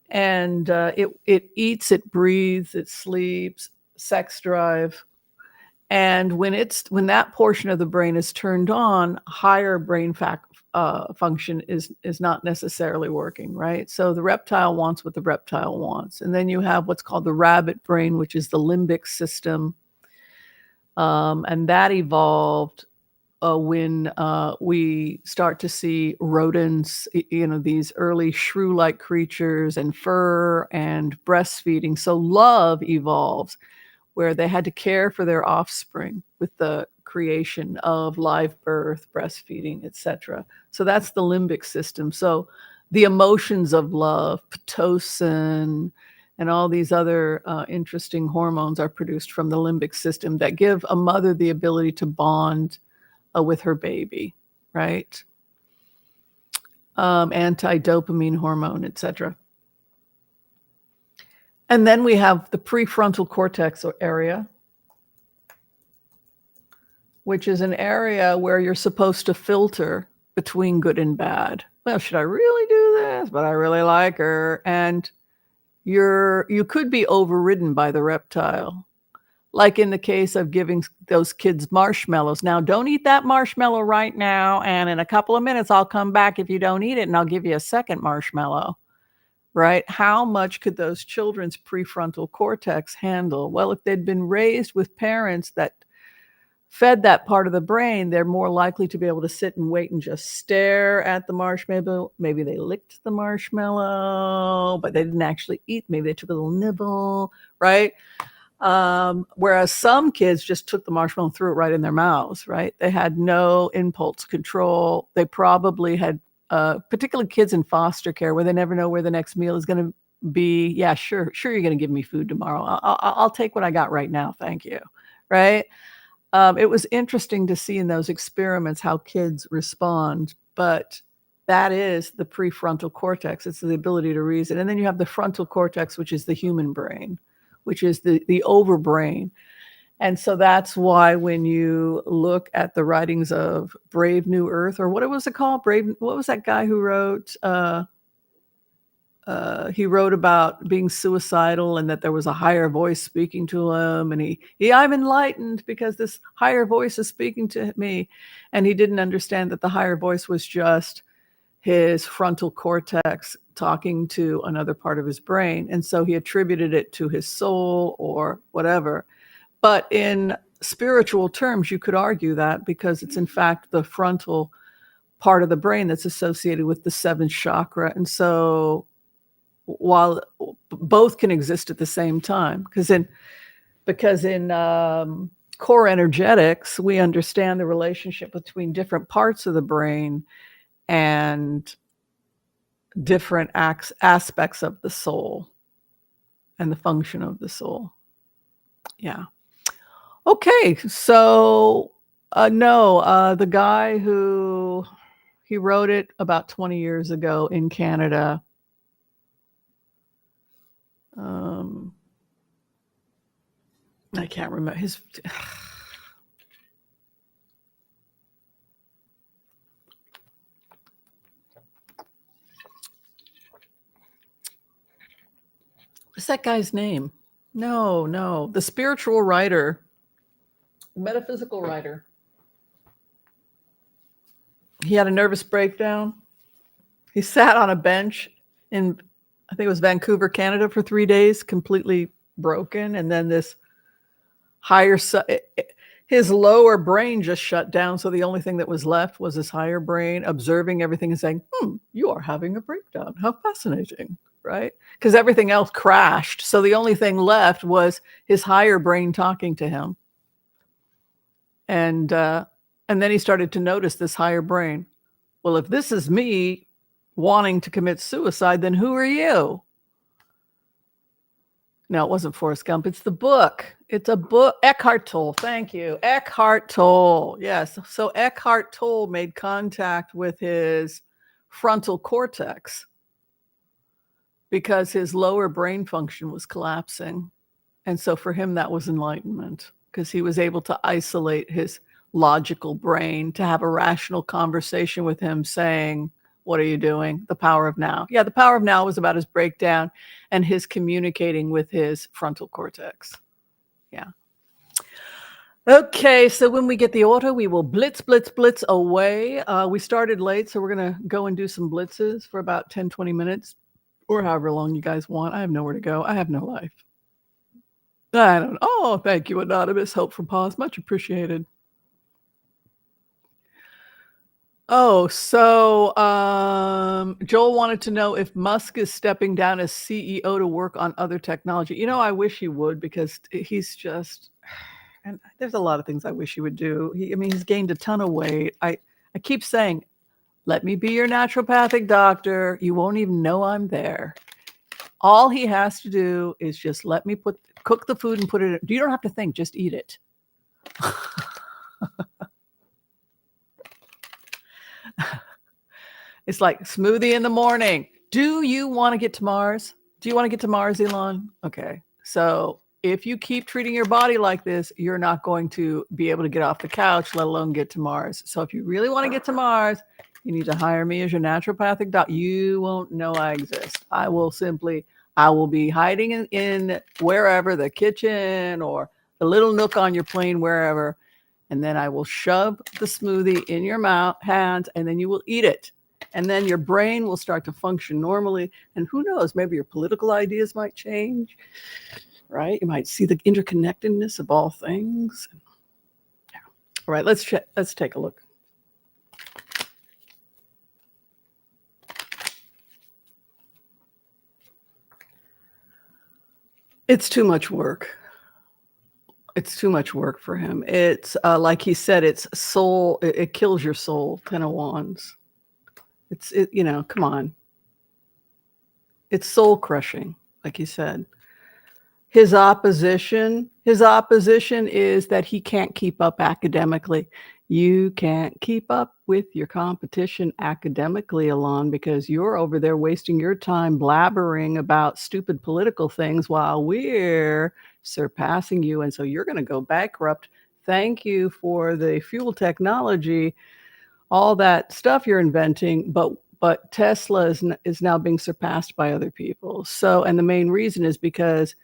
A: and it eats, it breathes, it sleeps, sex drive, and when that portion of the brain is turned on, higher brain function is not necessarily working, right? So the reptile wants what the reptile wants, and then you have what's called the rabbit brain, which is the limbic system, and that evolved when we start to see rodents, these early shrew-like creatures and fur and breastfeeding. So love evolves where they had to care for their offspring with the creation of live birth, breastfeeding, etc. So that's the limbic system. So the emotions of love, Pitocin, and all these other interesting hormones are produced from the limbic system that give a mother the ability to bond with her baby, right? anti-dopamine hormone, etc. And then we have the prefrontal cortex area, which is an area where you're supposed to filter between good and bad. Well, should I really do this? But I really like her. And you could be overridden by the reptile, like in the case of giving those kids marshmallows. Now, don't eat that marshmallow right now, and in a couple of minutes, I'll come back if you don't eat it, and I'll give you a second marshmallow, right? How much could those children's prefrontal cortex handle? Well, if they'd been raised with parents that fed that part of the brain, they're more likely to be able to sit and wait and just stare at the marshmallow. Maybe they licked the marshmallow, but they didn't actually eat. Maybe they took a little nibble, right? Whereas some kids just took the marshmallow and threw it right in their mouths, right? They had no impulse control. They probably had, particularly kids in foster care, where they never know where the next meal is going to be. Yeah, sure, you're going to give me food tomorrow. I'll take what I got right now, thank you, right? It was interesting to see in those experiments how kids respond, but that is the prefrontal cortex. It's the ability to reason. And then you have the frontal cortex, which is the human brain, which is the overbrain. And so that's why when you look at the writings of Brave New Earth, or what was it called? What was that guy who wrote? He wrote about being suicidal and that there was a higher voice speaking to him. And I'm enlightened because this higher voice is speaking to me. And he didn't understand that the higher voice was just his frontal cortex talking to another part of his brain. And so he attributed it to his soul or whatever. But in spiritual terms, you could argue that because it's in fact the frontal part of the brain that's associated with the seventh chakra. And so while both can exist at the same time, because in core energetics, we understand the relationship between different parts of the brain and different aspects of the soul and the function of the soul. Yeah. Okay. So the guy he wrote it about 20 years ago in Canada. I can't remember his. What's that guy's name? No. The spiritual writer, metaphysical writer. He had a nervous breakdown. He sat on a bench in, I think it was Vancouver, Canada, for 3 days, completely broken. And then this his lower brain just shut down. So the only thing that was left was his higher brain observing everything and saying, you are having a breakdown. How fascinating, right? Because everything else crashed. So the only thing left was his higher brain talking to him. And then he started to notice this higher brain. Well, if this is me wanting to commit suicide, then who are you? No, it wasn't Forrest Gump. It's the book. It's a book. Eckhart Tolle. Thank you. Eckhart Tolle. Yes. So Eckhart Tolle made contact with his frontal cortex because his lower brain function was collapsing. And so for him, that was enlightenment because he was able to isolate his logical brain to have a rational conversation with him saying, what are you doing? The power of now. Yeah, the power of now was about his breakdown and his communicating with his frontal cortex. Yeah. Okay, so when we get the auto, we will blitz, blitz, blitz away. We started late, so we're going to go and do some blitzes for about 10, 20 minutes or however long you guys want. I have nowhere to go. I have no life. I don't know. Oh, thank you, Anonymous. Help from Paws. Much appreciated. Oh, so Joel wanted to know if Musk is stepping down as CEO to work on other technology. I wish he would because he's just, and there's a lot of things I wish he would do. He's gained a ton of weight. I keep saying, let me be your naturopathic doctor. You won't even know I'm there. All he has to do is just let me cook the food and put it in. You don't have to think, just eat it. It's like smoothie in the morning. Do you want to get to Mars? Do you want to get to Mars, Elon? Okay. So if you keep treating your body like this, you're not going to be able to get off the couch, let alone get to Mars. So if you really want to get to Mars, you need to hire me as your naturopathic doctor. You won't know I exist. I will be hiding in wherever, the kitchen or the little nook on your plane, wherever. And then I will shove the smoothie in your hands, and then you will eat it. And then your brain will start to function normally. And who knows, maybe your political ideas might change, right? You might see the interconnectedness of all things. Yeah. All right, let's take a look. It's too much work. It's too much work for him. It's like he said, it's soul. It kills your soul. 10 of Wands. Come on. It's soul crushing, like he said. His opposition is that he can't keep up academically. You can't keep up with your competition academically, Alon, because you're over there wasting your time blabbering about stupid political things while we're surpassing you. And so you're going to go bankrupt. Thank you for the fuel technology, all that stuff you're inventing, but Tesla is now being surpassed by other people. So, and the main reason is because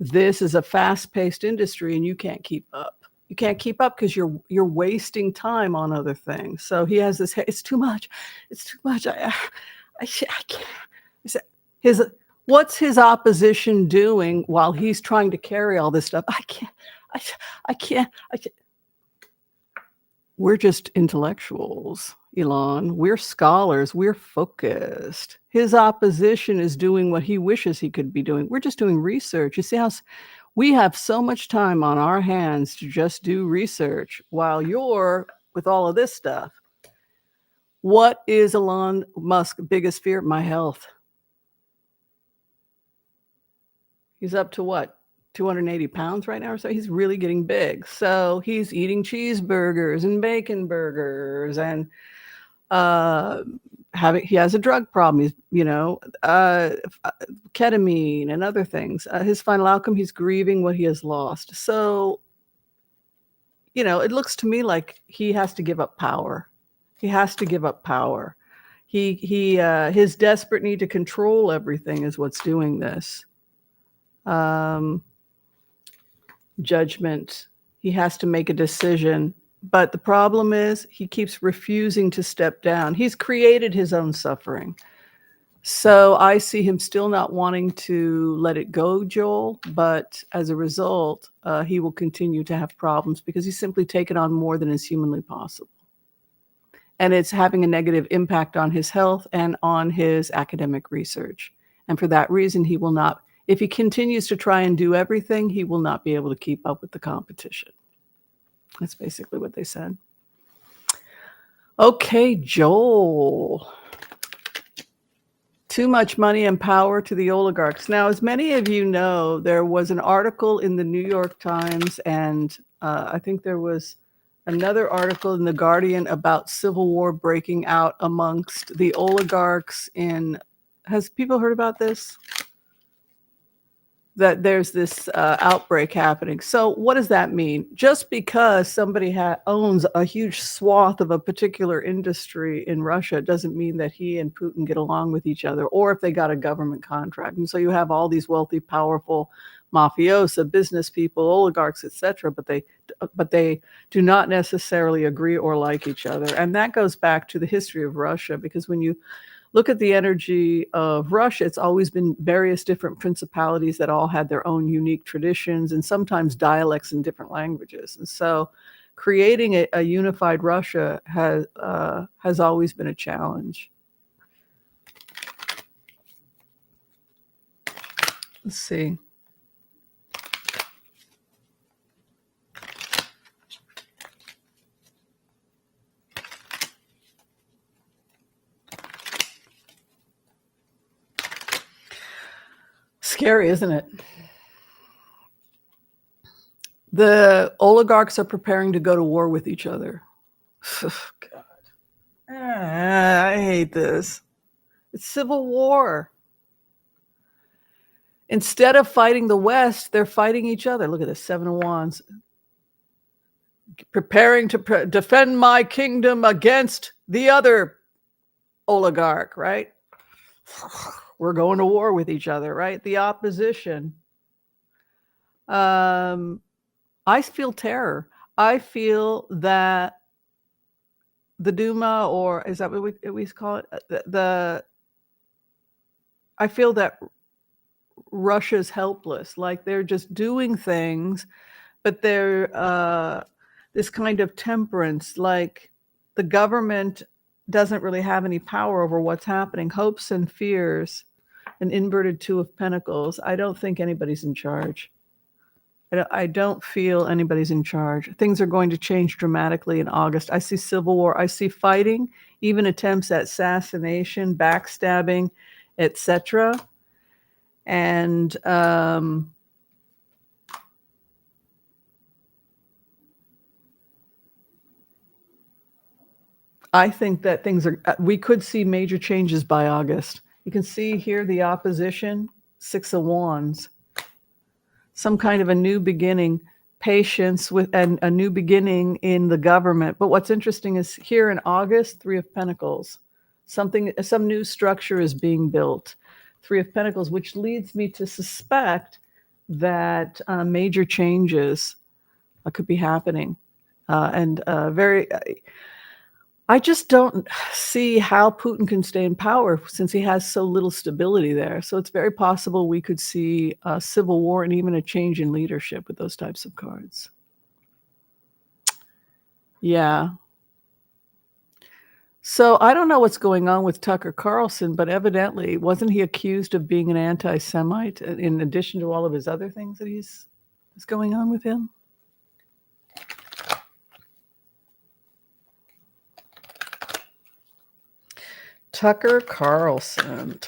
A: this is a fast-paced industry and you can't keep up. You can't keep up because you're wasting time on other things. So he has this, it's too much. It's too much. I can't. What's his opposition doing while he's trying to carry all this stuff? I can't. We're just intellectuals, Elon. We're scholars. We're focused. His opposition is doing what he wishes he could be doing. We're just doing research. You see how we have so much time on our hands to just do research while you're with all of this stuff. What is Elon Musk's biggest fear? My health. He's up to what? 280 pounds right now or so. He's really getting big. So he's eating cheeseburgers and bacon burgers and he has a drug problem. He's, ketamine and other things. His final outcome, he's grieving what he has lost. So, it looks to me like he has to give up power. He has to give up power. His desperate need to control everything is what's doing this. Judgment. He has to make a decision. But the problem is he keeps refusing to step down. He's created his own suffering. So I see him still not wanting to let it go, Joel. But as a result, he will continue to have problems because he's simply taken on more than is humanly possible. And it's having a negative impact on his health and on his academic research. And for that reason, he will not, if he continues to try and do everything, he will not be able to keep up with the competition. That's basically what they said. Okay, Joel. Too much money and power to the oligarchs. Now, as many of you know, there was an article in the New York Times, and I think there was another article in The Guardian about civil war breaking out amongst the oligarchs in, has people heard about this? That there's this outbreak happening. So what does that mean? Just because somebody owns a huge swath of a particular industry in Russia doesn't mean that he and Putin get along with each other, or if they got a government contract. And so you have all these wealthy, powerful mafiosa, business people, oligarchs, etc., but they do not necessarily agree or like each other. And that goes back to the history of Russia, because when you look at the energy of Russia, it's always been various different principalities that all had their own unique traditions and sometimes dialects in different languages. And so creating a unified Russia has always been a challenge. Let's see. Scary, isn't it? The oligarchs are preparing to go to war with each other. Oh, God. I hate this. It's civil war. Instead of fighting the West, they're fighting each other. Look at this, 7 of Wands. Preparing to defend my kingdom against the other oligarch, right? We're going to war with each other, right? The opposition. I feel terror. I feel that the Duma, or is that what we call it? I feel that Russia's helpless. Like they're just doing things, but they're this kind of temperance, like the government doesn't really have any power over what's happening. Hopes and fears, an inverted 2 of Pentacles. I don't think anybody's in charge. I don't feel anybody's in charge. Things are going to change dramatically in August. I see civil war. I see fighting, even attempts at assassination, backstabbing, etc. And I think that we could see major changes by August. You can see here the opposition, 6 of Wands. Some kind of a new beginning, patience with and a new beginning in the government. But what's interesting is here in August, 3 of Pentacles. Some new structure is being built. 3 of Pentacles, which leads me to suspect that major changes could be happening. I just don't see how Putin can stay in power since he has so little stability there. So it's very possible we could see a civil war and even a change in leadership with those types of cards. Yeah. So I don't know what's going on with Tucker Carlson, but evidently, wasn't he accused of being an anti-Semite in addition to all of his other things that is going on with him? Tucker Carlson.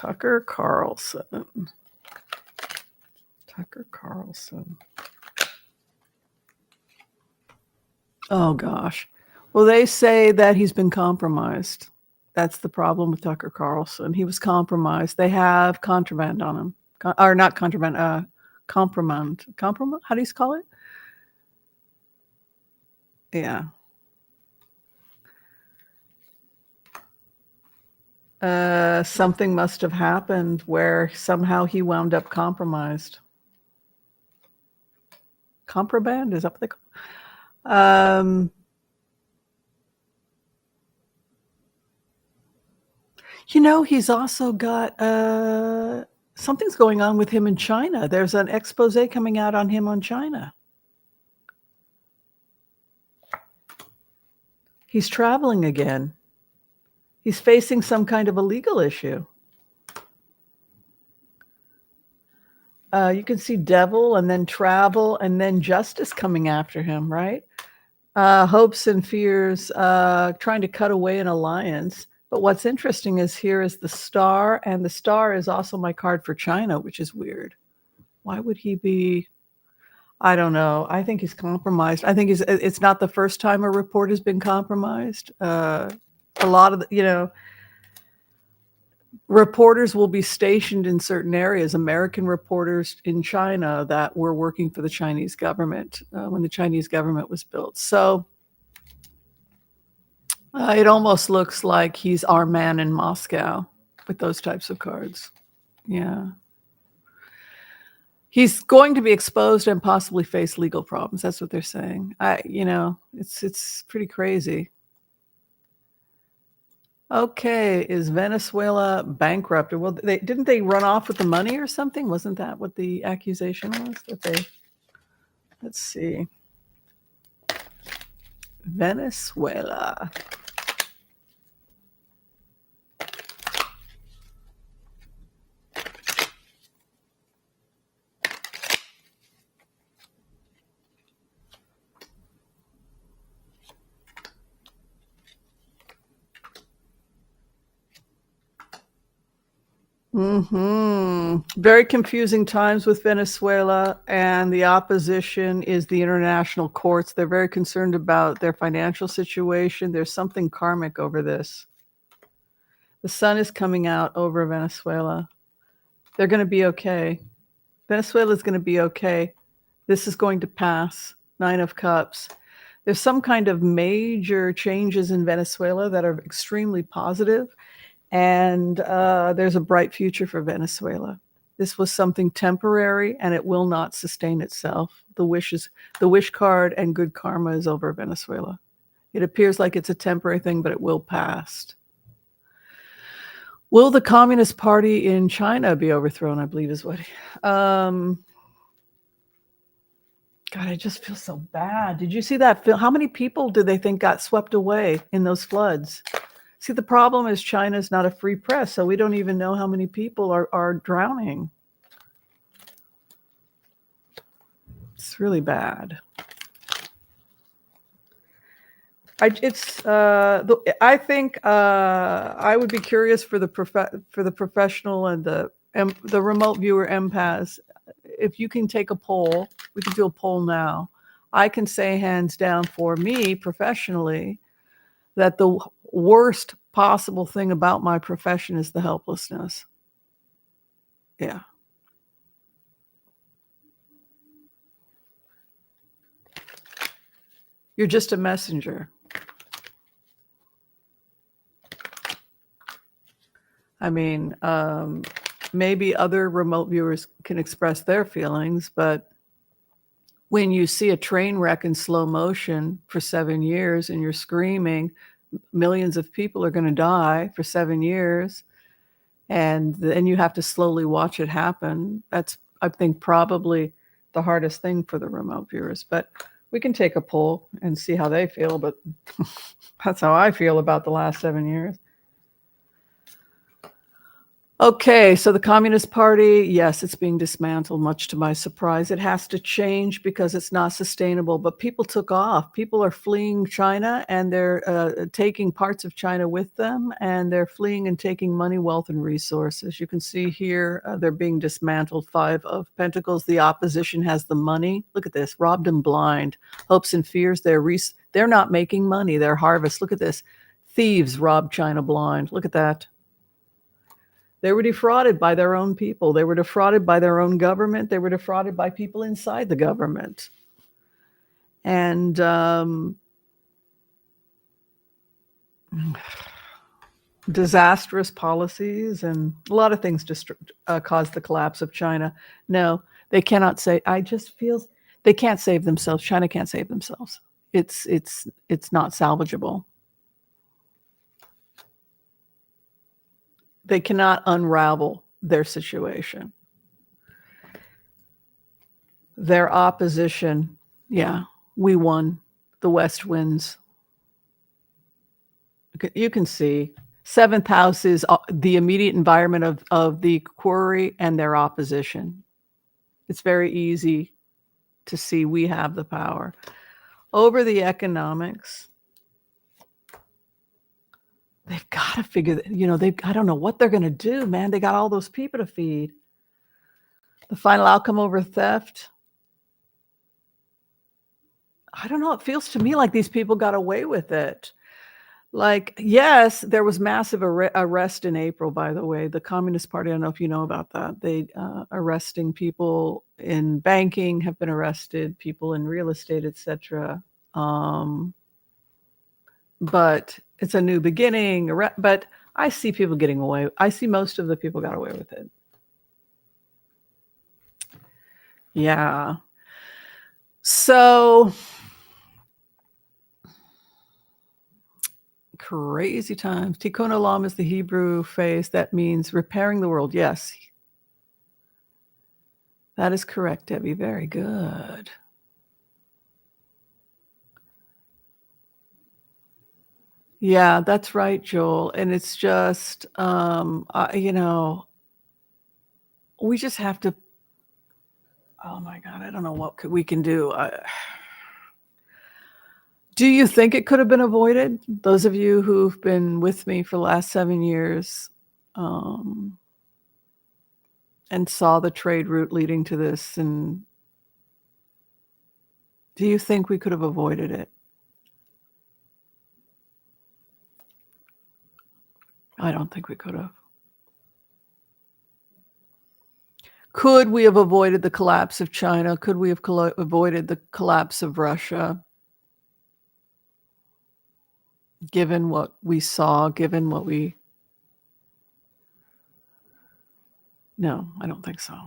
A: Oh, gosh. Well, they say that he's been compromised. That's the problem with Tucker Carlson. He was compromised. They have contraband on him. Or not contraband, comprimand. Comprimand? How do you call it? Yeah. Something must have happened where somehow he wound up compromised. Contraband? Is that what they call it? He's also got something's going on with him in China. There's an expose coming out on him on China. He's traveling again. He's facing some kind of a legal issue. You can see devil and then travel and then justice coming after him, right? Hopes and fears, trying to cut away an alliance. But what's interesting is here is the star, and the star is also my card for China, which is weird. Why would he be? I don't know. I think he's compromised. I think it's not the first time a report has been compromised. A lot of reporters will be stationed in certain areas, American reporters in China that were working for the Chinese government when the Chinese government was built. So it almost looks like he's our man in Moscow with those types of cards. Yeah. He's going to be exposed and possibly face legal problems. That's what they're saying. It's pretty crazy. Okay, is Venezuela bankrupted? Well, didn't they run off with the money or something? Wasn't that what the accusation was? Let's see. Venezuela. Very confusing times with Venezuela, and the opposition is the international courts. They're very concerned about their financial situation. There's something karmic over this. The sun is coming out over Venezuela. They're going to be okay. Venezuela is going to be okay. This is going to pass. 9 of Cups. There's some kind of major changes in Venezuela that are extremely positive, and there's a bright future for Venezuela. This was something temporary, and it will not sustain itself. The wish card and good karma is over Venezuela. It appears like it's a temporary thing, but it will pass. Will the Communist Party in China be overthrown? I believe is what. God, I just feel so bad. Did you see that film? How many people do they think got swept away in those floods? See, the problem is China's not a free press, so we don't even know how many people are drowning. It's really bad. I think I would be curious for the professional and the remote viewer empaths. If you can take a poll, we can do a poll now. I can say hands down for me professionally that the worst possible thing about my profession is the helplessness. Yeah. You're just a messenger. I mean, maybe other remote viewers can express their feelings, but when you see a train wreck in slow motion for 7 years and you're screaming, millions of people are going to die for 7 years, and then you have to slowly watch it happen. That's, I think, probably the hardest thing for the remote viewers. But we can take a poll and see how they feel, but that's how I feel about the last 7 years. Okay, so the Communist Party, yes, it's being dismantled, much to my surprise. It has to change because it's not sustainable, but people took off. People are fleeing China, and they're taking parts of China with them, and they're fleeing and taking money, wealth, and resources. You can see here, they're being dismantled. 5 of Pentacles, the opposition has the money. Look at this, robbed and blind. Hopes and fears, they're not making money, their harvest. Look at this. Thieves robbed China blind. Look at that. They were defrauded by their own people. They were defrauded by their own government. They were defrauded by people inside the government. And disastrous policies and a lot of things just caused the collapse of China. No, they cannot say, I just feel they can't save themselves. China can't save themselves. It's not salvageable. They cannot unravel their situation. Their opposition, yeah, we won. The West wins. You can see 7th house is the immediate environment of the query and their opposition. It's very easy to see we have the power. Over the economics, they've got to figure, I don't know what they're going to do, man. They got all those people to feed. The final outcome over theft. I don't know. It feels to me like these people got away with it. Like, yes, there was massive arrest in April, by the way. The Communist Party, I don't know if you know about that. They arresting people in banking have been arrested, people in real estate, etc. But it's a new beginning. But I see people getting away. I see most of the people got away with it. Yeah. So crazy times. Tikkun Olam is the Hebrew phrase that means repairing the world. Yes. That is correct, Debbie. Very good. Yeah, that's right, Joel. And it's just, we just have to, oh my God, I don't know what we can do. Do you think it could have been avoided? Those of you who've been with me for the last 7 years and saw the trade route leading to this, and do you think we could have avoided it? I don't think we could have. Could we have avoided the collapse of China? Could we have avoided the collapse of Russia? Given what we saw, given what we... No, I don't think so.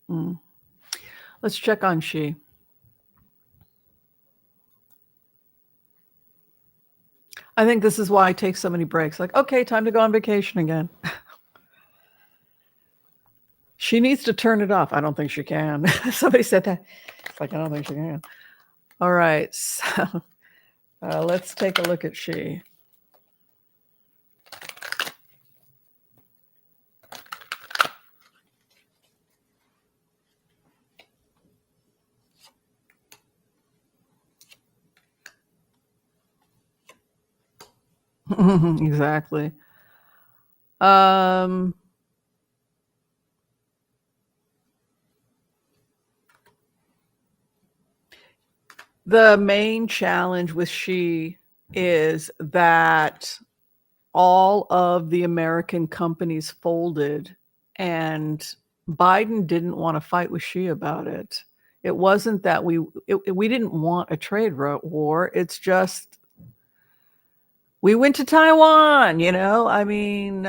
A: No. Let's check on Xi. I think this is why I take so many breaks. Like, okay, time to go on vacation again. She needs to turn it off. I don't think she can. Somebody said that. It's like, I don't think she can. All right. So let's take a look at Xi. Exactly. The main challenge with Xi is that all of the American companies folded, and Biden didn't want to fight with Xi about it. It wasn't that we didn't want a trade war. It's just we went to Taiwan, I mean,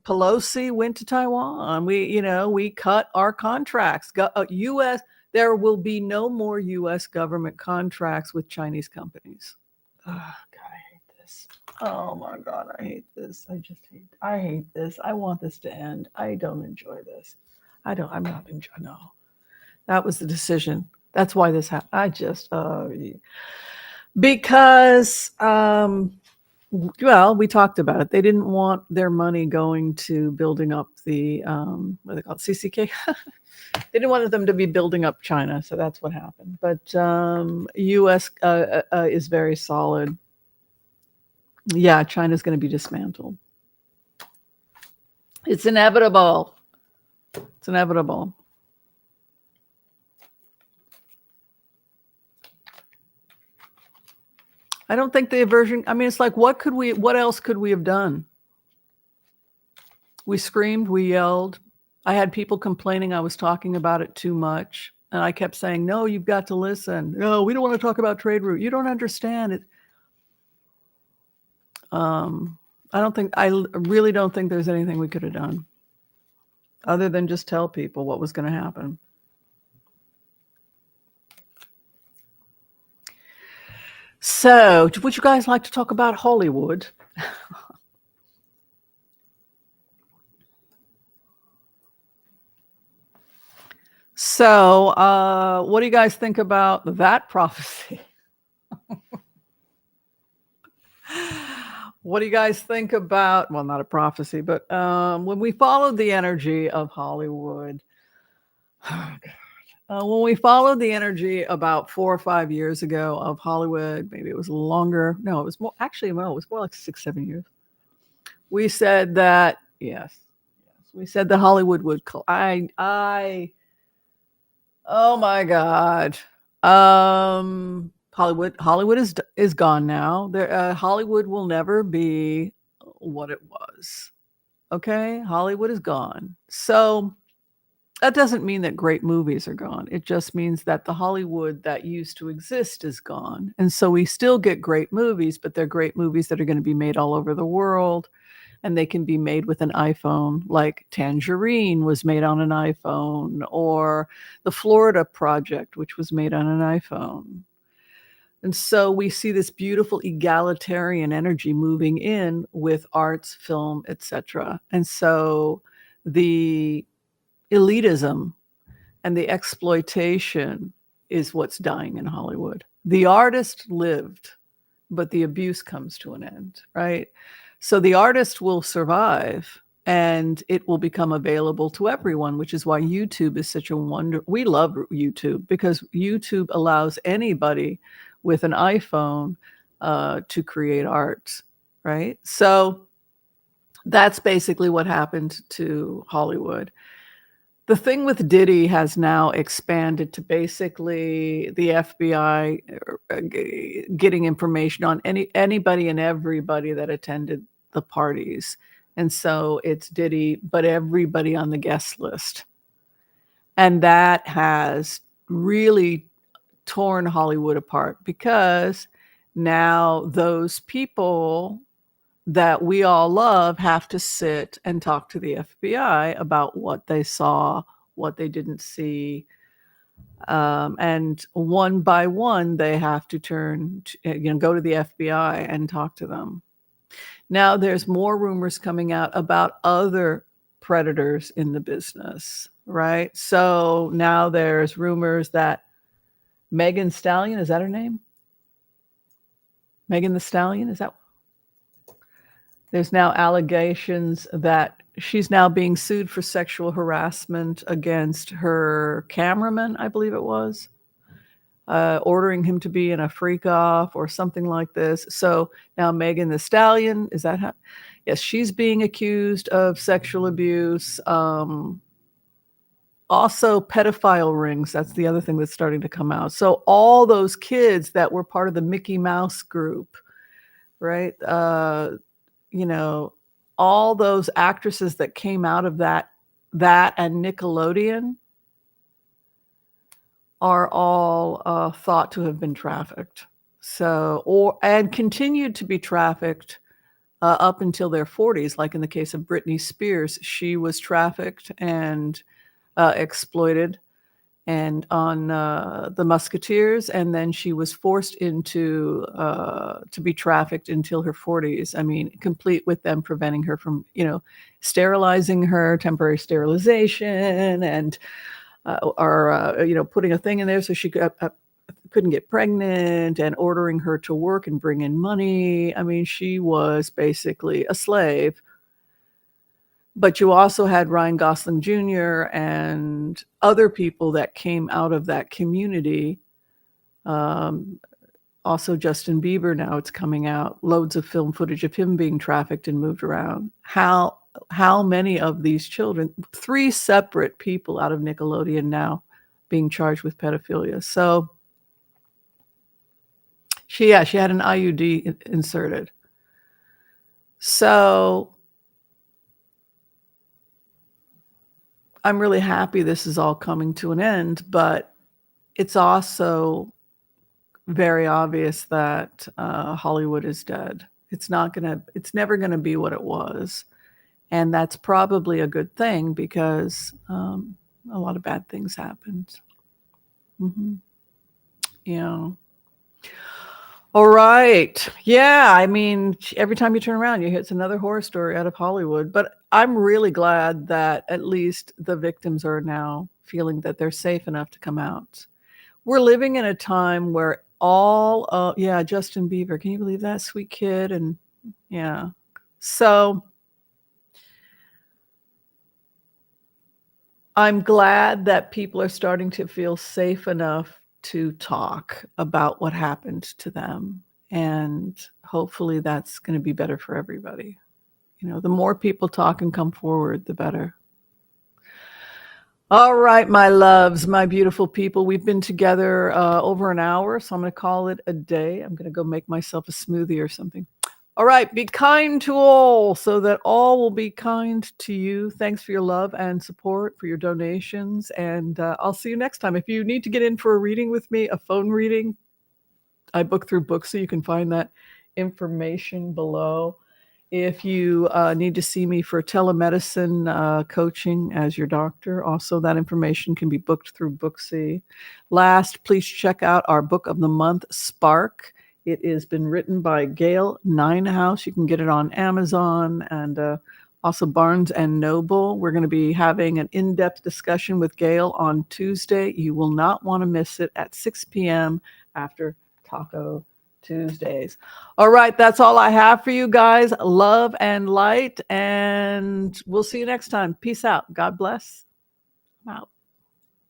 A: Pelosi went to Taiwan. We cut our contracts. U.S. There will be no more U.S. government contracts with Chinese companies. Oh, God, I hate this. Oh my God, I hate this. I hate this. I want this to end. I don't enjoy this. I'm not enjoying. No, that was the decision. That's why this happened. Because, well, we talked about it. They didn't want their money going to building up the, what do they call it, CCK? They didn't want them to be building up China, so that's what happened. But U.S. Is very solid. Yeah, China's going to be dismantled. It's inevitable. It's inevitable. I don't think the aversion, I mean, it's like, what else could we have done? We screamed, we yelled. I had people complaining I was talking about it too much. And I kept saying, no, you've got to listen. No, we don't want to talk about trade route. You don't understand it. I really don't think there's anything we could have done other than just tell people what was going to happen. So, would you guys like to talk about Hollywood? So, what do you guys think about that prophecy? What do you guys think about, well, not a prophecy, but when we followed the energy of Hollywood, when we followed the energy about 4 or 5 years ago of Hollywood, maybe it was longer. No, it was more, actually, well, it was more like 6, 7 years. We said that, yes, we said that Hollywood would, oh my God. Hollywood is gone now. Hollywood will never be what it was. Okay? Hollywood is gone. So that doesn't mean that great movies are gone. It just means that the Hollywood that used to exist is gone. And so we still get great movies, but they're great movies that are going to be made all over the world. And they can be made with an iPhone, like Tangerine was made on an iPhone, or the Florida Project, which was made on an iPhone. And so we see this beautiful egalitarian energy moving in with arts, film, etc. And so the elitism and the exploitation is what's dying in Hollywood. The artist lived, but the abuse comes to an end, right? So the artist will survive and it will become available to everyone, which is why YouTube is such a wonder. We love YouTube because YouTube allows anybody with an iPhone to create art, right? So that's basically what happened to Hollywood. The thing with Diddy has now expanded to basically the FBI getting information on anybody and everybody that attended the parties. And so it's Diddy, but everybody on the guest list. And that has really torn Hollywood apart, because now those people that we all love have to sit and talk to the FBI about what they saw, what they didn't see. And one by one, they have to go to the FBI and talk to them. Now there's more rumors coming out about other predators in the business, right? So now there's rumors that Megan Stallion, is that her name? Megan the Stallion, is that? There's now allegations that she's now being sued for sexual harassment against her cameraman, I believe it was, ordering him to be in a freak off or something like this. So now Megan the Stallion, is that how? Yes, she's being accused of sexual abuse. Also pedophile rings. That's the other thing that's starting to come out. So all those kids that were part of the Mickey Mouse group, right? All those actresses that came out of that and Nickelodeon are all thought to have been trafficked. And continued to be trafficked up until their 40s. Like in the case of Britney Spears, she was trafficked and exploited and on the Musketeers, and then she was forced into to be trafficked until her 40s. I mean, complete with them preventing her from, sterilizing her, temporary sterilization, and putting a thing in there so she couldn't get pregnant, and ordering her to work and bring in money. I mean, she was basically a slave. But you also had Ryan Gosling Jr. and other people that came out of that community. Also Justin Bieber, now it's coming out, loads of film footage of him being trafficked and moved around. How many of these children, 3 separate people out of Nickelodeon now being charged with pedophilia. So she had an IUD inserted. So I'm really happy this is all coming to an end, but it's also very obvious that Hollywood is dead. It's never gonna be what it was. And that's probably a good thing, because a lot of bad things happened. Yeah. All right. Yeah, I mean, every time you turn around, it's another horror story out of Hollywood. But I'm really glad that at least the victims are now feeling that they're safe enough to come out. We're living in a time where Justin Bieber, can you believe that? Sweet kid. And yeah. So I'm glad that people are starting to feel safe enough to talk about what happened to them. And hopefully that's going to be better for everybody. The more people talk and come forward, the better. All right, my loves, my beautiful people, we've been together over an hour, so I'm going to call it a day. I'm going to go make myself a smoothie or something. All right, be kind to all so that all will be kind to you. Thanks for your love and support, for your donations, and I'll see you next time. If you need to get in for a reading with me, a phone reading, I book through books, so you can find that information below. If you need to see me for telemedicine coaching as your doctor, also that information can be booked through Booksy. Last, please check out our book of the month, Spark. It has been written by Gail Ninehouse. You can get it on Amazon and also Barnes and Noble. We're going to be having an in-depth discussion with Gail on Tuesday. You will not want to miss it at 6 p.m. after Taco Tuesdays. All right, that's all I have for you guys. Love and light, and we'll see you next time. Peace out. God bless. I'm out.